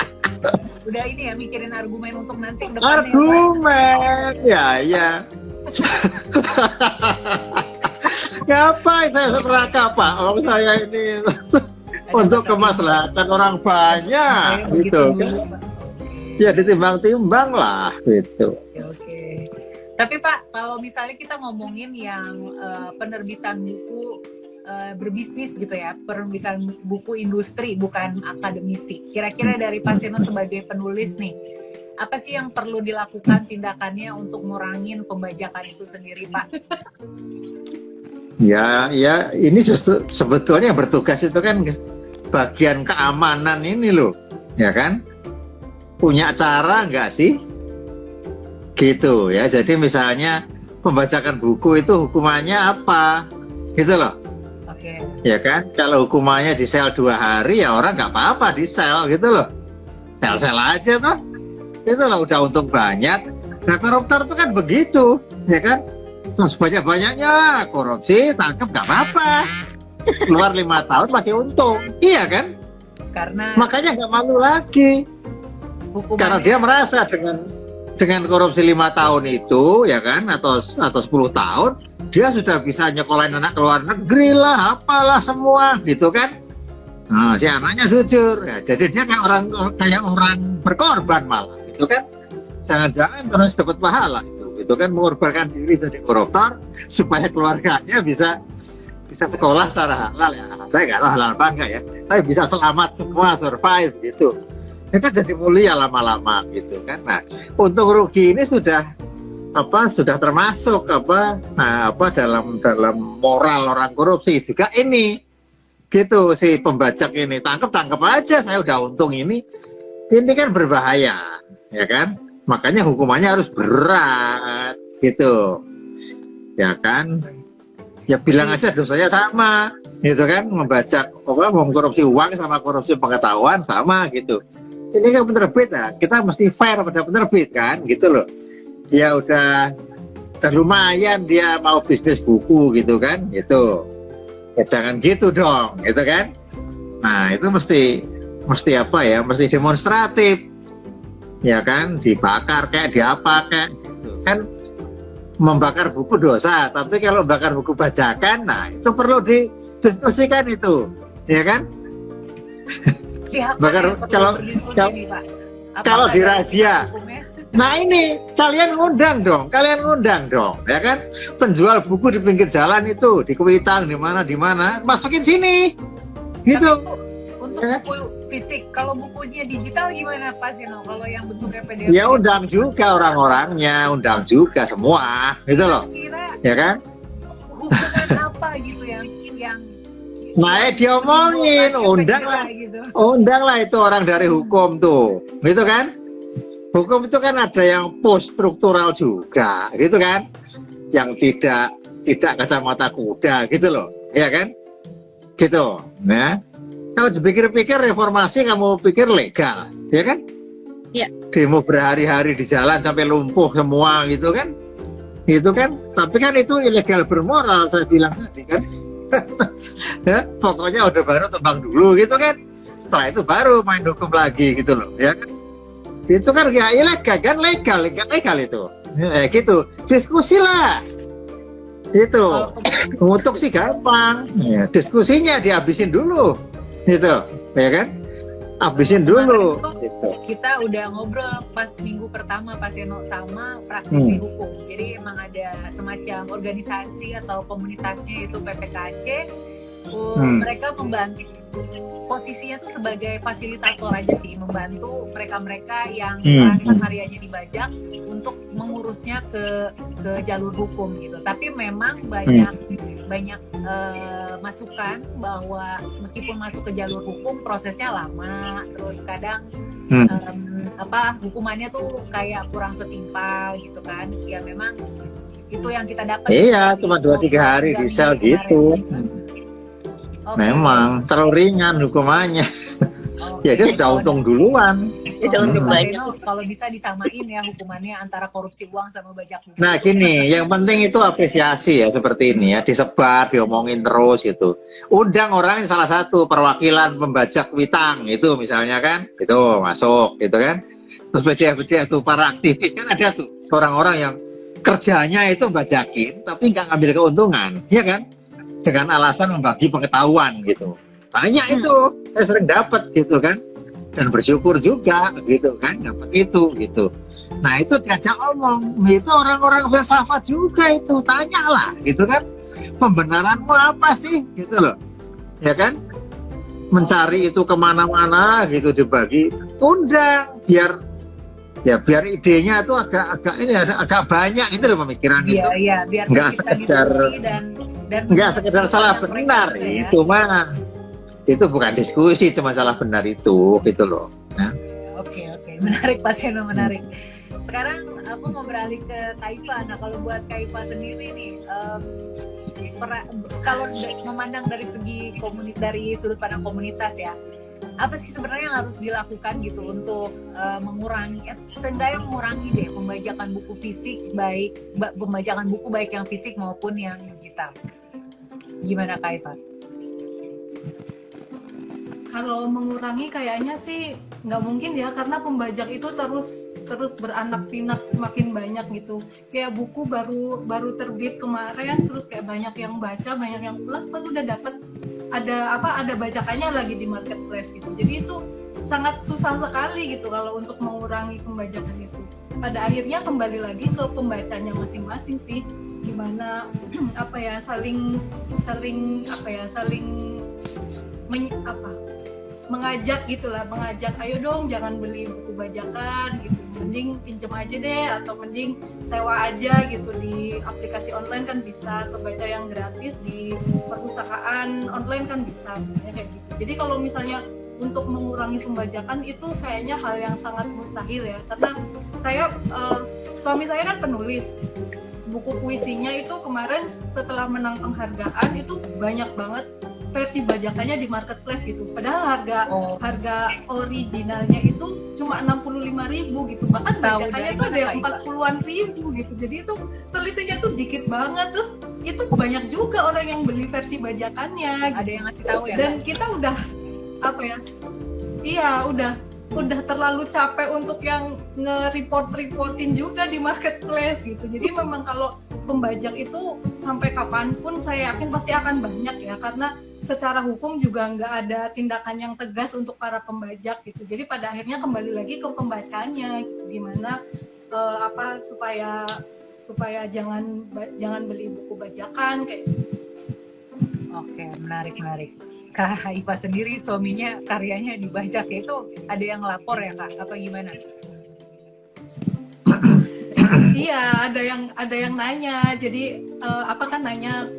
udah ini ya, mikirin argumen untuk nanti ke depannya. Argumen, ya. Ngapain saya neraka Pak? Saya ini untuk kemaslahatan orang banyak, gitu kan? Ya ditimbang-timbang lah, gitu. Oke. Tapi Pak, kalau misalnya kita ngomongin yang penerbitan buku berbisnis gitu ya, penerbitan buku industri bukan akademisi. Kira-kira dari Pak Seno sebagai penulis nih, apa sih yang perlu dilakukan tindakannya untuk ngurangin pembajakan itu sendiri, Pak? Ya, ini justru sebetulnya yang bertugas itu kan bagian keamanan ini loh, ya kan? Punya cara nggak sih? Gitu ya. Jadi misalnya pembajakan buku itu hukumannya apa? Gitu loh. Oke. Ya kan? Kalau hukumannya di sel 2 hari ya orang nggak apa-apa di sel gitu loh. Sel-sel aja toh. Itu loh udah untung banyak. Nah koruptor itu kan begitu, ya kan? Terus banyak-banyaknya korupsi, tangkap nggak apa-apa. Keluar 5 tahun masih untung, iya kan? Karena makanya nggak malu lagi. Karena dia merasa dengan korupsi 5 tahun itu, ya kan, atau 10 tahun, dia sudah bisa nyekolahin anak ke luar negeri lah, apalah semua, gitu kan? Nah, si anaknya jujur, ya, jadi dia kayak orang berkorban malah, gitu kan? Jangan-jangan terus dapat pahala itu kan, mengorbankan diri jadi koruptor supaya keluarganya bisa sekolah secara halal ya. Saya nggak tahu halal apa enggak ya, tapi bisa selamat semua, survive gitu. Ya kan jadi mulia lama-lama gitu kan. Nah, untung rugi ini sudah termasuk dalam moral orang korupsi juga ini. Gitu si pembajak ini, tangkap aja, saya udah untung ini kan berbahaya, ya kan? Makanya hukumannya harus berat, gitu, ya kan? Ya bilang aja dosanya sama, gitu kan? Mengkorupsi uang sama korupsi pengetahuan sama, gitu. Ini kan penerbit, nah, kita mesti fair pada penerbit kan, gitu loh. Ya udah lumayan dia mau bisnis buku, gitu kan? Gitu. Ya jangan gitu dong, gitu kan? Nah itu mesti mesti demonstratif. Ya kan, dibakar kayak diapa kayak gitu. Kan membakar buku dosa, tapi kalau bakar buku bajakan, nah itu perlu didiskusikan itu, ya kan? Bakar kalau dirazia. Nah ini kalian ngundang dong, ya kan? Penjual buku di pinggir jalan itu di Kuitang di mana, masukin sini, gitu. Untuk buku fisik, kalau bukunya digital gimana Pak Seno? Kalau yang bentuknya PDF? Ya undang juga orang-orangnya, undang juga semua, gitu loh. Kira ya kan? Hukuman apa gitu yang diomongin, undang lah itu orang dari hukum tuh, gitu kan? Hukum itu kan ada yang post struktural juga, gitu kan? Yang tidak kacamata kuda, gitu loh, ya kan? Gitu, ya. Kalau dipikir-pikir reformasi kamu pikir legal, ya kan? Iya. Demo berhari-hari di jalan sampai lumpuh semua gitu kan? Gitu kan? Tapi kan itu ilegal bermoral saya bilang tadi kan. Ya, pokoknya udah baru tembang dulu gitu kan. Setelah itu baru main hukum lagi gitu loh, ya kan? Itu kan ya ilegal kan, legal itu. Ya, gitu. Diskusi lah. Itu. Untuk sih gampang. Ya, diskusinya dihabisin dulu. Gitu, ya kan? Habisin dulu. Gitu. Kita udah ngobrol pas minggu pertama Pak Seno sama praktisi hukum. Jadi emang ada semacam organisasi atau komunitasnya itu PPKC. mereka membantu, posisinya tuh sebagai fasilitator aja sih, membantu mereka-mereka yang merasa karyanya dibajak untuk mengurusnya ke jalur hukum gitu. Tapi memang banyak masukan bahwa meskipun masuk ke jalur hukum prosesnya lama, terus kadang hukumannya tuh kayak kurang setimpal gitu kan. Ya memang itu yang kita dapat. Iya, cuma 2-3 hari di sel gitu. Okay. Memang terlalu ringan hukumannya. Ya dia sudah untung duluan. Kalau bisa disamain ya hukumannya antara korupsi uang sama bajak uang. Nah gini, yang penting itu apresiasi ya seperti ini ya, disebar, diomongin terus gitu. Undang orang salah satu perwakilan pembajak witang itu misalnya kan, itu masuk gitu kan. Terus BDF tuh para aktivis kan ada tuh orang-orang yang kerjanya itu bajakin tapi nggak ngambil keuntungan, ya kan? Dengan alasan membagi pengetahuan gitu. Banyak itu, saya sering dapat gitu kan. Dan bersyukur juga gitu kan, dapat itu gitu. Nah itu diajak omong, itu orang-orang filsafat juga itu, tanyalah gitu kan. Pembenaranmu apa sih gitu loh, ya kan? Mencari itu kemana-mana gitu, dibagi, undang biar idenya itu agak banyak itu loh pemikiran itu. Iya, biar nggak kita sekedar diskusi dan nggak sekedar salah benar ya. Itu mah itu bukan diskusi, cuma salah benar itu gitu loh. Nah. Oke, menarik Pak Seno, menarik. Sekarang aku mau beralih ke Kaifa. Nah kalau buat Kaifa sendiri nih, kalau memandang dari segi dari sudut pandang komunitas ya, apa sih sebenarnya yang harus dilakukan gitu untuk mengurangi, seenggaknya mengurangi deh pembajakan buku fisik, pembajakan buku baik yang fisik maupun yang digital. Gimana Kaifa? Kalau mengurangi kayaknya sih nggak mungkin ya, karena pembajak itu terus beranak pinak semakin banyak gitu. Kayak buku baru terbit kemarin, terus kayak banyak yang baca, banyak yang ulas, pas udah dapet ada bajakannya lagi di marketplace gitu. Jadi itu sangat susah sekali gitu kalau untuk mengurangi pembajakan itu. Pada akhirnya kembali lagi ke pembacanya masing-masing sih, gimana saling mengajak gitulah, ayo dong jangan beli buku bajakan gitu, mending pinjem aja deh, atau mending sewa aja gitu di aplikasi online kan bisa, atau baca yang gratis di perpustakaan online kan bisa, misalnya kayak gitu. Jadi kalau misalnya untuk mengurangi pembajakan itu kayaknya hal yang sangat mustahil ya, karena suami saya kan penulis. Buku puisinya itu kemarin setelah menang penghargaan itu banyak banget versi bajakannya di marketplace gitu. Padahal harga originalnya itu cuma 65.000 gitu. Bahkan bajakannya itu ada yang 40-an ribu gitu. Jadi itu selisihnya tuh dikit banget. Terus itu banyak juga orang yang beli versi bajakannya. Ada yang ngasih tahu ya. Dan kita udah udah terlalu capek untuk yang nge-reportin juga di marketplace gitu. Jadi memang kalau pembajak itu sampai kapanpun saya yakin pasti akan banyak ya, karena secara hukum juga nggak ada tindakan yang tegas untuk para pembajak gitu. Jadi pada akhirnya kembali lagi ke pembacanya gitu. Gimana supaya jangan beli buku bajakan kayak gitu. Oke, menarik. Kak Iva sendiri suaminya karyanya dibajak ya, itu ada yang lapor ya Kak? Apa gimana? Iya, ada yang nanya. Jadi nanya,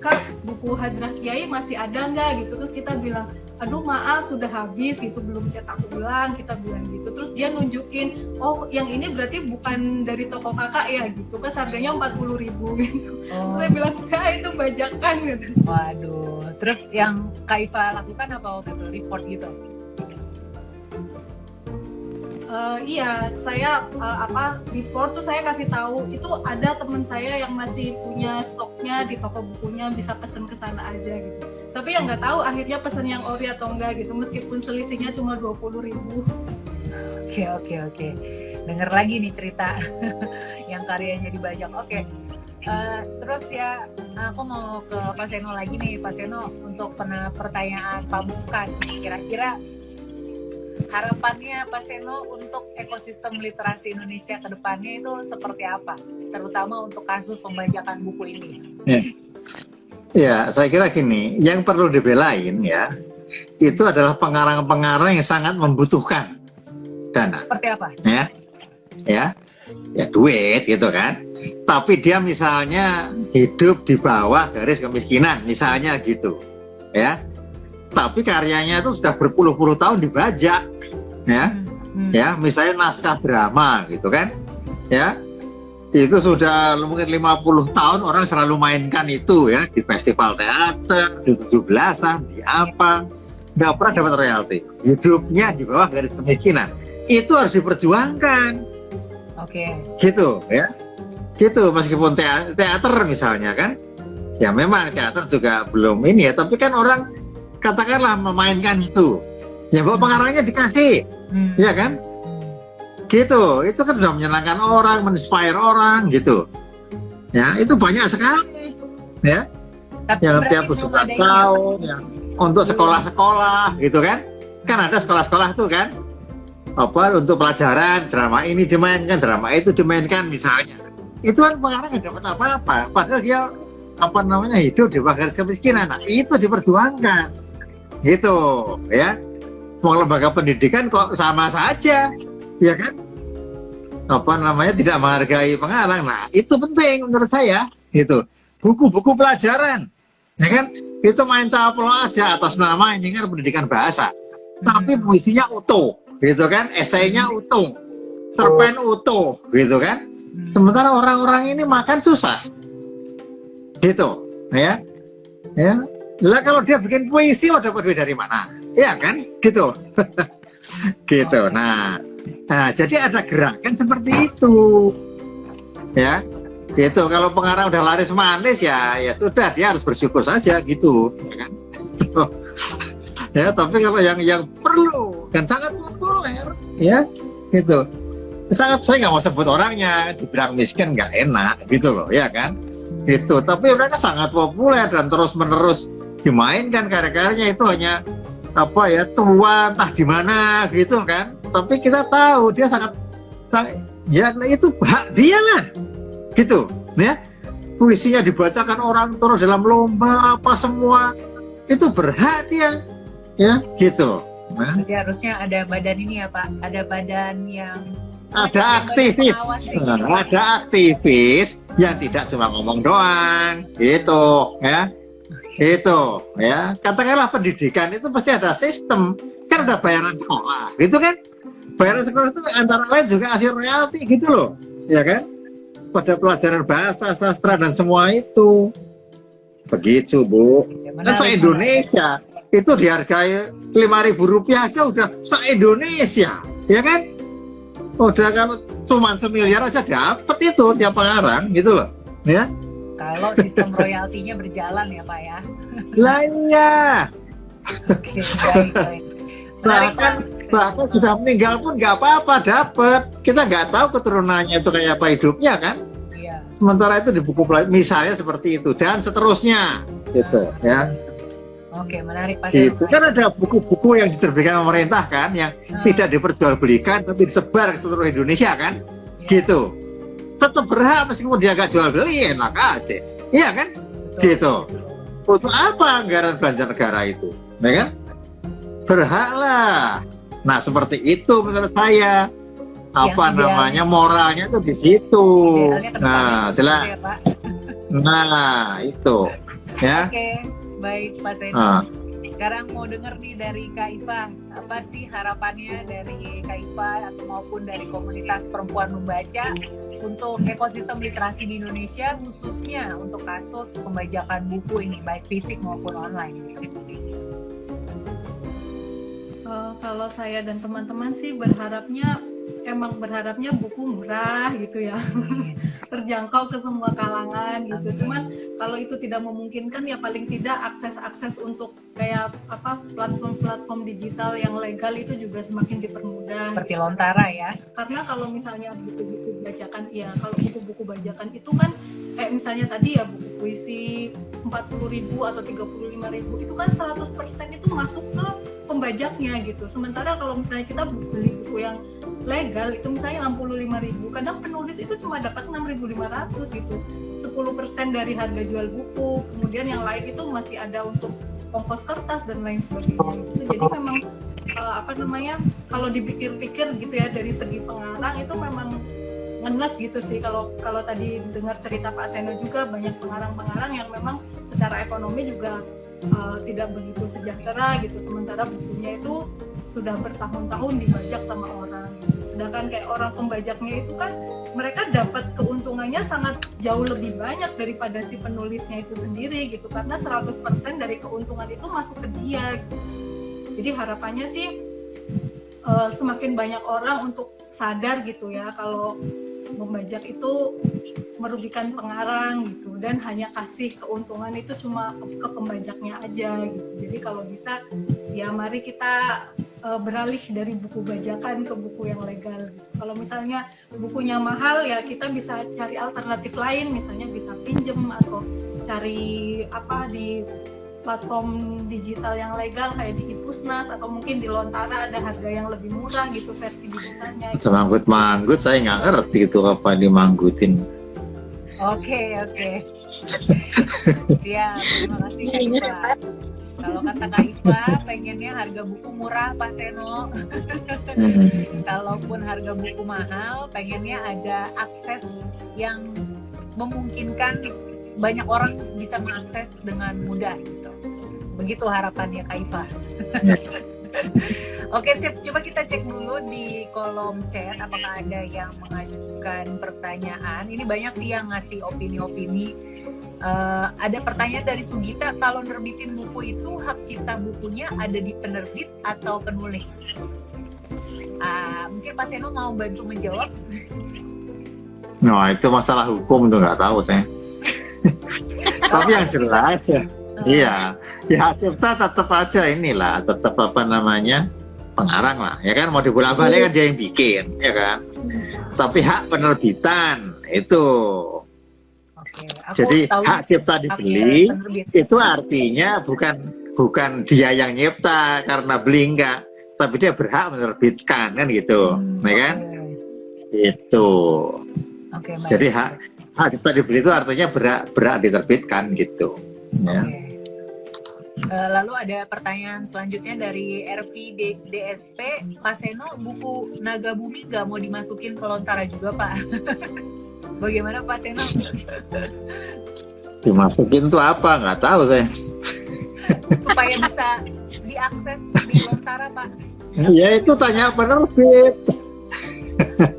Kak, buku Hadrah Kiai masih ada nggak gitu? Terus kita bilang, aduh maaf sudah habis gitu, belum cetak ulang, kita bilang gitu. Terus dia nunjukin, oh yang ini berarti bukan dari toko kakak ya gitu, pas harganya 40.000 gitu. Terus saya bilang, itu bajakan gitu. Waduh, terus yang Kak Iva lakukan apa waktu itu? Report gitu? Iya, saya report tuh saya kasih tahu, itu ada teman saya yang masih punya stoknya di toko bukunya, bisa pesen ke sana aja gitu. Tapi yang nggak tahu akhirnya pesen yang ori atau enggak gitu, meskipun selisihnya cuma 20.000. Oke. Denger lagi nih cerita yang karyanya dibajak. Oke. Terus ya aku mau ke Pak Seno lagi nih. Pak Seno, untuk pertanyaan pamungkas nih, kira-kira harapannya Pak Seno untuk ekosistem literasi Indonesia ke depannya itu seperti apa? Terutama untuk kasus pembajakan buku ini. Ya, saya kira gini, yang perlu dibelain ya, itu adalah pengarang-pengarang yang sangat membutuhkan dana, Seperti apa? ya, duit gitu kan. Tapi dia misalnya hidup di bawah garis kemiskinan, misalnya gitu, ya. Tapi karyanya itu sudah berpuluh-puluh tahun dibajak, ya, ya, misalnya naskah drama gitu kan, ya. Itu sudah mungkin 50 tahun orang selalu mainkan itu ya di festival teater, di 17-an, di apa, nggak pernah dapat royalti. Hidupnya di bawah garis kemiskinan. Itu harus diperjuangkan. Oke. Gitu ya. Gitu, meskipun teater misalnya kan. Ya memang teater juga belum ini ya, tapi kan orang katakanlah memainkan itu. Ya bahwa pengarangnya dikasih. Ya kan? Gitu, itu kan sudah menyenangkan orang, menginspire orang gitu. Ya, itu banyak sekali. Ya. Tapi Yang tiap usulan tahun, yang untuk sekolah-sekolah gitu kan. Kan ada sekolah-sekolah tuh kan. Apa untuk pelajaran, drama ini dimainkan, drama itu dimainkan misalnya. Itu kan pengarang nggak dapat apa-apa. Padahal dia hidup di bawah garis kemiskinan. Nah, itu diperjuangkan. Gitu, ya. Mau lembaga pendidikan kok sama saja. Ya kan, tidak menghargai pengarang. Nah, itu penting menurut saya gitu. Buku-buku pelajaran, ya kan, itu main caplo aja atas nama ini kan pendidikan bahasa, tapi puisinya utuh gitu kan, esainya utuh, cerpen utuh gitu kan. Sementara orang-orang ini makan susah gitu, ya lah. Kalau dia bikin puisi mau dapat duit dari mana, ya kan, gitu. Gitu. Nah, jadi ada gerakan seperti itu, ya. Gitu. Kalau pengarang udah laris manis ya sudah, dia harus bersyukur saja gitu, ya kan. Ya, tapi kalau yang perlu dan sangat populer, ya, gitu. Sangat, saya nggak mau sebut orangnya, dibilang miskin nggak enak, gitu loh, ya kan. Gitu. Tapi mereka sangat populer dan terus-menerus dimainkan karya-karyanya itu hanya tua entah di mana gitu kan. Tapi kita tahu dia sangat ya itu hak dia lah gitu ya. Puisinya dibacakan orang terus dalam lomba apa semua, itu berhak dia ya gitu. Jadi harusnya ada badan ini ya Pak, ada badan yang ada aktivis yang tidak cuma ngomong doang gitu ya. Itu ya, katakanlah pendidikan itu pasti ada sistem, kan ada bayaran sekolah gitu kan. Bayaran sekolah itu antara lain juga hasil royalti gitu loh, ya kan, pada pelajaran bahasa, sastra dan semua itu begitu Bu. Kan se-Indonesia itu dihargai Rp5.000 aja udah se-Indonesia, ya kan. Udah kalau cuma 1 miliar aja dapat itu tiap pengarang gitu loh, ya. Kalau sistem royaltinya berjalan ya Pak ya. Lah iya. Oke, baik. Bahkan sudah meninggal pun nggak apa-apa dapat. Kita nggak tahu keturunannya itu kayak apa hidupnya kan. Iya. Sementara itu di buku pelajaran misalnya seperti itu dan seterusnya gitu ya. Oke, menarik Pak. Itu kan ada buku-buku yang diterbitkan pemerintah kan yang tidak diperjualbelikan tapi disebar ke seluruh Indonesia kan. Gitu. Tetap berhak meskipun dia nggak jual beli, enak aja, iya kan? Betul. Gitu. Untuk apa anggaran belanja negara itu, ya kan? Berhak lah. Nah seperti itu menurut saya. Moralnya tuh di situ. Nah, jelas. Ya, Pak. Nah itu, ya. Oke, baik Pak Seni. Sekarang mau denger nih dari Kak Iva, apa sih harapannya dari Kak Iva maupun dari komunitas perempuan membaca untuk ekosistem literasi di Indonesia, khususnya untuk kasus pembajakan buku ini, baik fisik maupun online? Kalau saya dan teman-teman sih berharapnya buku murah gitu ya, terjangkau ke semua kalangan gitu. Cuman kalau itu tidak memungkinkan ya paling tidak akses untuk kayak platform digital yang legal itu juga semakin dipermudah. Seperti Lontara ya. Karena kalau misalnya buku-buku bajakan, ya kalau buku-buku bajakan itu kan kayak misalnya tadi ya buku puisi 40.000 atau 35.000 itu kan 100% itu masuk ke pembajaknya gitu. Sementara kalau misalnya kita beli buku yang legal itu misalnya 65.000, kadang penulis itu cuma dapat 6.500 gitu. 10% dari harga jual buku, kemudian yang lain itu masih ada untuk ongkos kertas dan lain sebagainya gitu. Jadi memang kalau dipikir-pikir gitu ya dari segi pengarang itu memang ngenes gitu sih. Kalau tadi dengar cerita Pak Seno juga banyak pengarang-pengarang yang memang secara ekonomi juga tidak begitu sejahtera gitu, sementara bukunya itu sudah bertahun-tahun dibajak sama orang gitu. Sedangkan kayak orang pembajaknya itu kan mereka dapat keuntungannya sangat jauh lebih banyak daripada si penulisnya itu sendiri gitu, karena 100% dari keuntungan itu masuk ke dia gitu. Jadi harapannya sih semakin banyak orang untuk sadar gitu ya kalau membajak itu merugikan pengarang gitu, dan hanya kasih keuntungan itu cuma ke pembajaknya aja gitu. Jadi kalau bisa ya mari kita beralih dari buku bajakan ke buku yang legal gitu. Kalau misalnya bukunya mahal ya kita bisa cari alternatif lain, misalnya bisa pinjem atau cari di platform digital yang legal kayak di Ipusnas atau mungkin di Lontara ada harga yang lebih murah gitu versi digitalnya. Gitu. Manggut saya nggak ngerti itu apa dimanggutin. Oke. Ya, terima kasih Kak Iva. Kalau kata Kak Iva, pengennya harga buku murah Pak Seno. Kalaupun harga buku mahal, pengennya ada akses yang memungkinkan banyak orang bisa mengakses dengan mudah gitu. Begitu harapannya Kak Iva. Oke, sip. Coba kita cek dulu di kolom chat apakah ada yang mengajukan pertanyaan. Ini banyak sih yang ngasih opini-opini. Ada pertanyaan dari Sugita, kalau nerbitin buku itu hak cipta bukunya ada di penerbit atau penulis? Mungkin Pak Seno mau bantu menjawab. Nah, itu masalah hukum tuh nggak tahu saya. Tapi yang jelas ya, iya, ya cipta tetap aja inilah, tetap pengarang lah, ya kan, mau dibolak-balik kan dia yang bikin, ya kan. Tapi hak penerbitan itu, jadi hak cipta dibeli itu artinya bukan dia yang nyipta karena beli enggak, tapi dia berhak menerbitkan kan gitu, ya kan? Itu. Jadi hak cipta dibeli itu artinya berhak diterbitkan gitu. Ya. Lalu ada pertanyaan selanjutnya dari RPDSP, Pak Seno, buku Naga Bumi nggak mau dimasukin ke Lontara juga Pak? Bagaimana Pak Seno? Dimasukin tuh apa? Nggak tahu saya. Supaya bisa diakses di Lontara Pak. Ya itu tanya penerbit.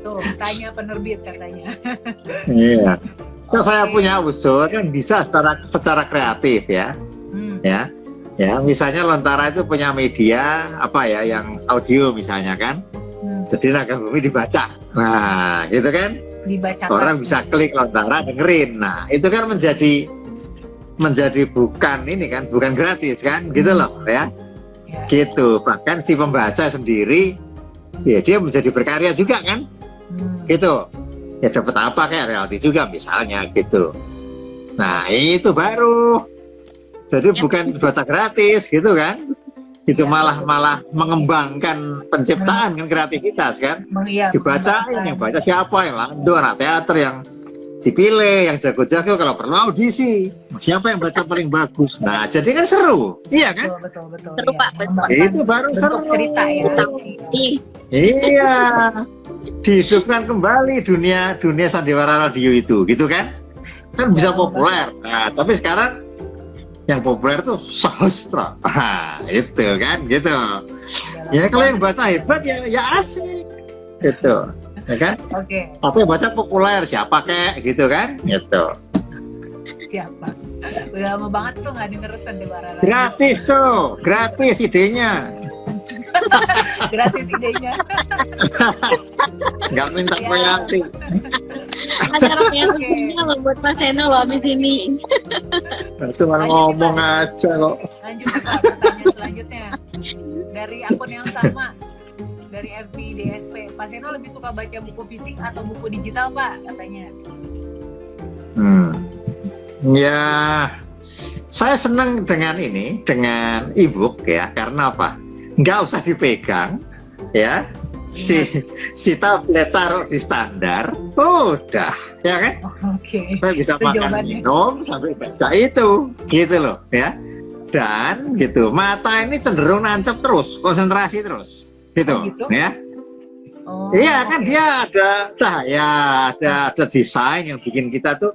Tuh, tanya penerbit katanya. Iya. Kalau saya punya usul kan bisa secara kreatif ya. Ya, misalnya Lontara itu punya media yang audio misalnya kan. Jadi Naga Bumi dibaca. Nah, gitu kan? Dibacakan. Orang bisa klik Lontara dengerin. Nah, itu kan menjadi bukan gratis kan? Gitu loh ya. Gitu. Bahkan si pembaca sendiri ya dia menjadi berkarya juga kan? Gitu. Ya dapat apa kayak royalti juga misalnya gitu. Nah, itu baru. Jadi bukan baca gratis gitu kan? Itu malah mengembangkan penciptaan kan, kreativitas kan? Dibacain, yang baca siapa, yang Lando, anak teater yang dipilih, yang jago-jago, kalau perlu audisi. Siapa yang baca paling bagus? Nah, jadi kan seru, iya kan? Betul. Seru Pak, betul. Itu baru seru. Cerita ya. Iya, dihidupkan kembali dunia sandiwara radio itu, gitu kan? Kan bisa populer. Nah, tapi sekarang yang populer tuh sastra, itu kan, gitu. Ya kalau yang baca hebat ya asik, gitu, ya kan? Tapi yang baca populer siapa kek, gitu kan, gitu. Siapa? Udah lama banget tuh nggak denger sandiwara. Gratis idenya. Gratis idenya. Nggak minta royalti. Ada royaltinya loh buat Pak Seno loh di sini. Cuma ngomong aja kok. Lanjut Pak, pertanyaan selanjutnya dari akun yang sama, dari FBDSP. Pak Seno lebih suka baca buku fisik atau buku digital Pak? Katanya. Ya saya senang dengan ini, dengan e-book ya, karena apa? Nggak usah dipegang, ya. Si tablet taruh di standar, udah, ya kan? Oke. Saya bisa Itu makan jawabannya. minum sambil baca itu, gitu loh, ya. Dan gitu, mata ini cenderung nancep terus, konsentrasi terus, gitu, Oh, gitu? ya. Oh, Iya kan, oke. dia ada cahaya, ada desain yang bikin kita tuh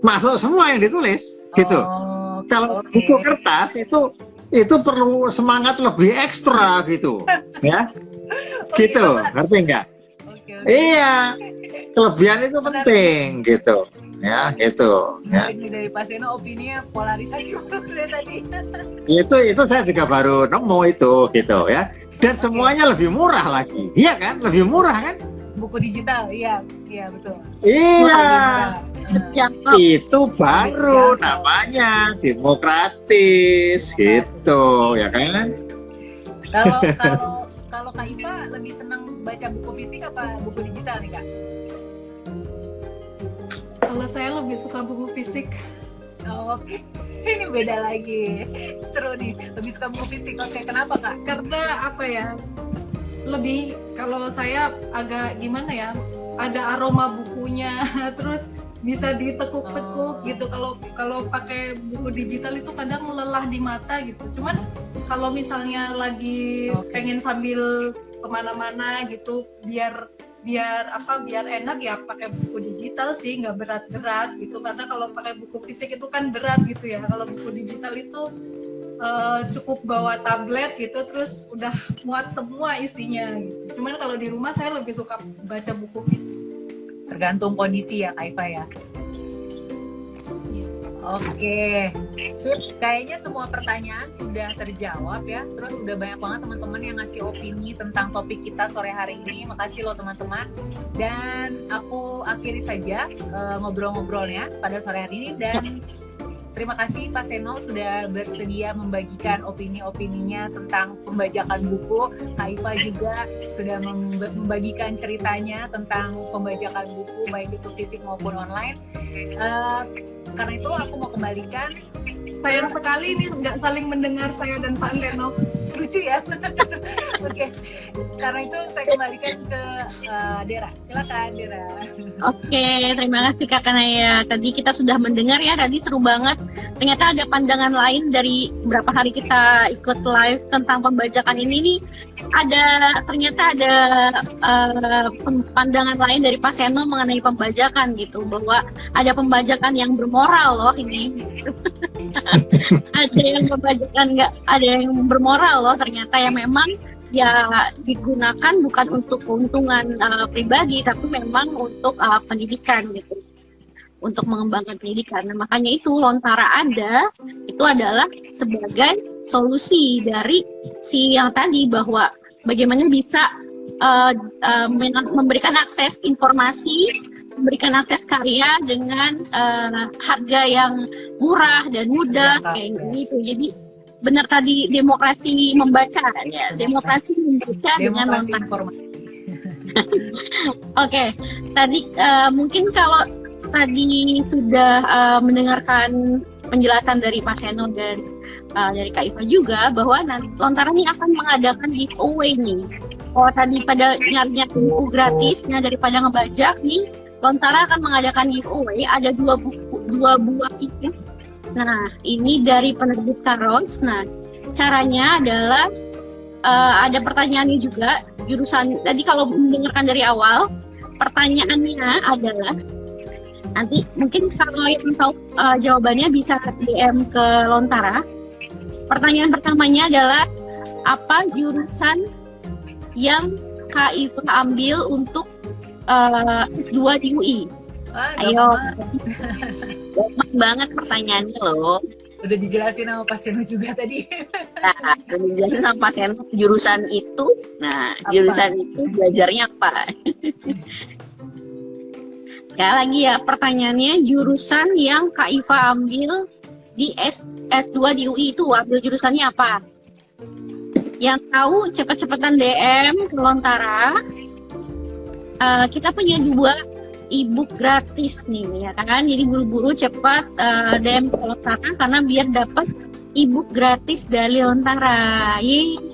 masuk semua yang ditulis, gitu. Oh, Kalau oke. buku kertas itu perlu semangat lebih ekstra gitu, ya, Oh, gitu, Pak. ngerti nggak? Oke. Iya, kelebihan itu penting, gitu, ya, gitu, ya. Ini dari Pak Seno opininya polarisasi dari tadi. Itu saya juga baru nemu itu, gitu, ya. Dan semuanya lebih murah lagi, iya kan? Lebih murah kan? Buku digital, iya betul. Iya, Terjangkau. itu baru namanya demokratis, gitu, ya kan? Kalau Kak Iva lebih senang baca buku fisik apa buku digital nih Kak? Kalau saya lebih suka buku fisik. Oh, oke. Ini beda lagi. Seru nih. Lebih suka buku fisik. Oke, kenapa Kak? Karena apa ya, lebih, kalau saya agak gimana ya, ada aroma bukunya terus bisa ditekuk-tekuk gitu. Kalau pakai buku digital itu kadang lelah di mata gitu. Cuman kalau misalnya lagi pengen sambil kemana-mana gitu, biar enak ya pakai buku digital sih, nggak berat-berat gitu. Karena kalau pakai buku fisik itu kan berat gitu ya. Kalau buku digital itu cukup bawa tablet gitu, terus udah muat semua isinya gitu. Cuman kalau di rumah saya lebih suka baca buku fisik. Tergantung kondisi ya Kak Iva ya. Oke, sip. Kayaknya semua pertanyaan sudah terjawab ya. Terus udah banyak banget teman-teman yang ngasih opini tentang topik kita sore hari ini. Makasih loh teman-teman. Dan aku akhiri saja ngobrol-ngobrolnya pada sore hari ini. Dan terima kasih Pak Seno sudah bersedia membagikan opini-opininya tentang pembajakan buku. Kak Iva juga sudah membagikan ceritanya tentang pembajakan buku, baik itu fisik maupun online. Karena itu aku mau kembalikan. Sayang sekali ini nggak saling mendengar saya dan Pak Seno. Lucu ya. Oke. Karena itu saya kembalikan ke Dera. Silakan Dera. Oke, terima kasih Kak Kanaya. Tadi kita sudah mendengar ya, tadi seru banget. Ternyata ada pandangan lain dari berapa hari kita ikut live tentang pembajakan ini nih. Ternyata ada pandangan lain dari Pak Seno mengenai pembajakan gitu, bahwa ada pembajakan yang bermoral loh ini. Ada yang pembajakan ada yang bermoral loh ternyata, yang memang ya digunakan bukan untuk keuntungan pribadi, tapi memang untuk pendidikan gitu, untuk mengembangkan pendidikan. Nah, makanya itu Lontara ada, itu adalah sebagai solusi dari si yang tadi, bahwa bagaimana bisa memberikan akses informasi, memberikan akses karya dengan harga yang murah dan mudah kayak gitu. Jadi benar tadi, demokrasi membaca ya, demokrasi membaca dengan Lontara. Oke, tadi mungkin kalau tadi sudah mendengarkan penjelasan dari Pak Seno dan dari Kak Iva juga, bahwa nanti Lontara ini akan mengadakan giveaway nih. Kalau tadi pada nyari-nyari buku gratisnya daripada ngebajak nih, Lontara akan mengadakan giveaway, ada dua buah itu. Nah, ini dari penerbit Karos. Nah, caranya adalah ada pertanyaannya juga, jurusan tadi kalau mendengarkan dari awal, pertanyaannya adalah, nanti mungkin kalau yang tahu jawabannya bisa DM ke Lontara. Pertanyaan pertamanya adalah, apa jurusan yang Kak Iva ambil untuk S2 di UI? Ayo, gampang banget pertanyaannya loh. Udah dijelasin sama Pak Seno juga tadi. Nah, udah dijelasin sama Pak Seno jurusan itu. Nah, jurusan itu belajarnya apa? Sekali lagi ya, pertanyaannya, jurusan yang Kak Iva ambil di S2 di UI itu ambil jurusannya apa? Yang tahu cepet-cepetan DM ke Lontara. Kita punya e-book gratis nih ya kan. Jadi buru-buru cepat DM ke Lontara karena biar dapat e-book gratis dari Lontara. Yeay.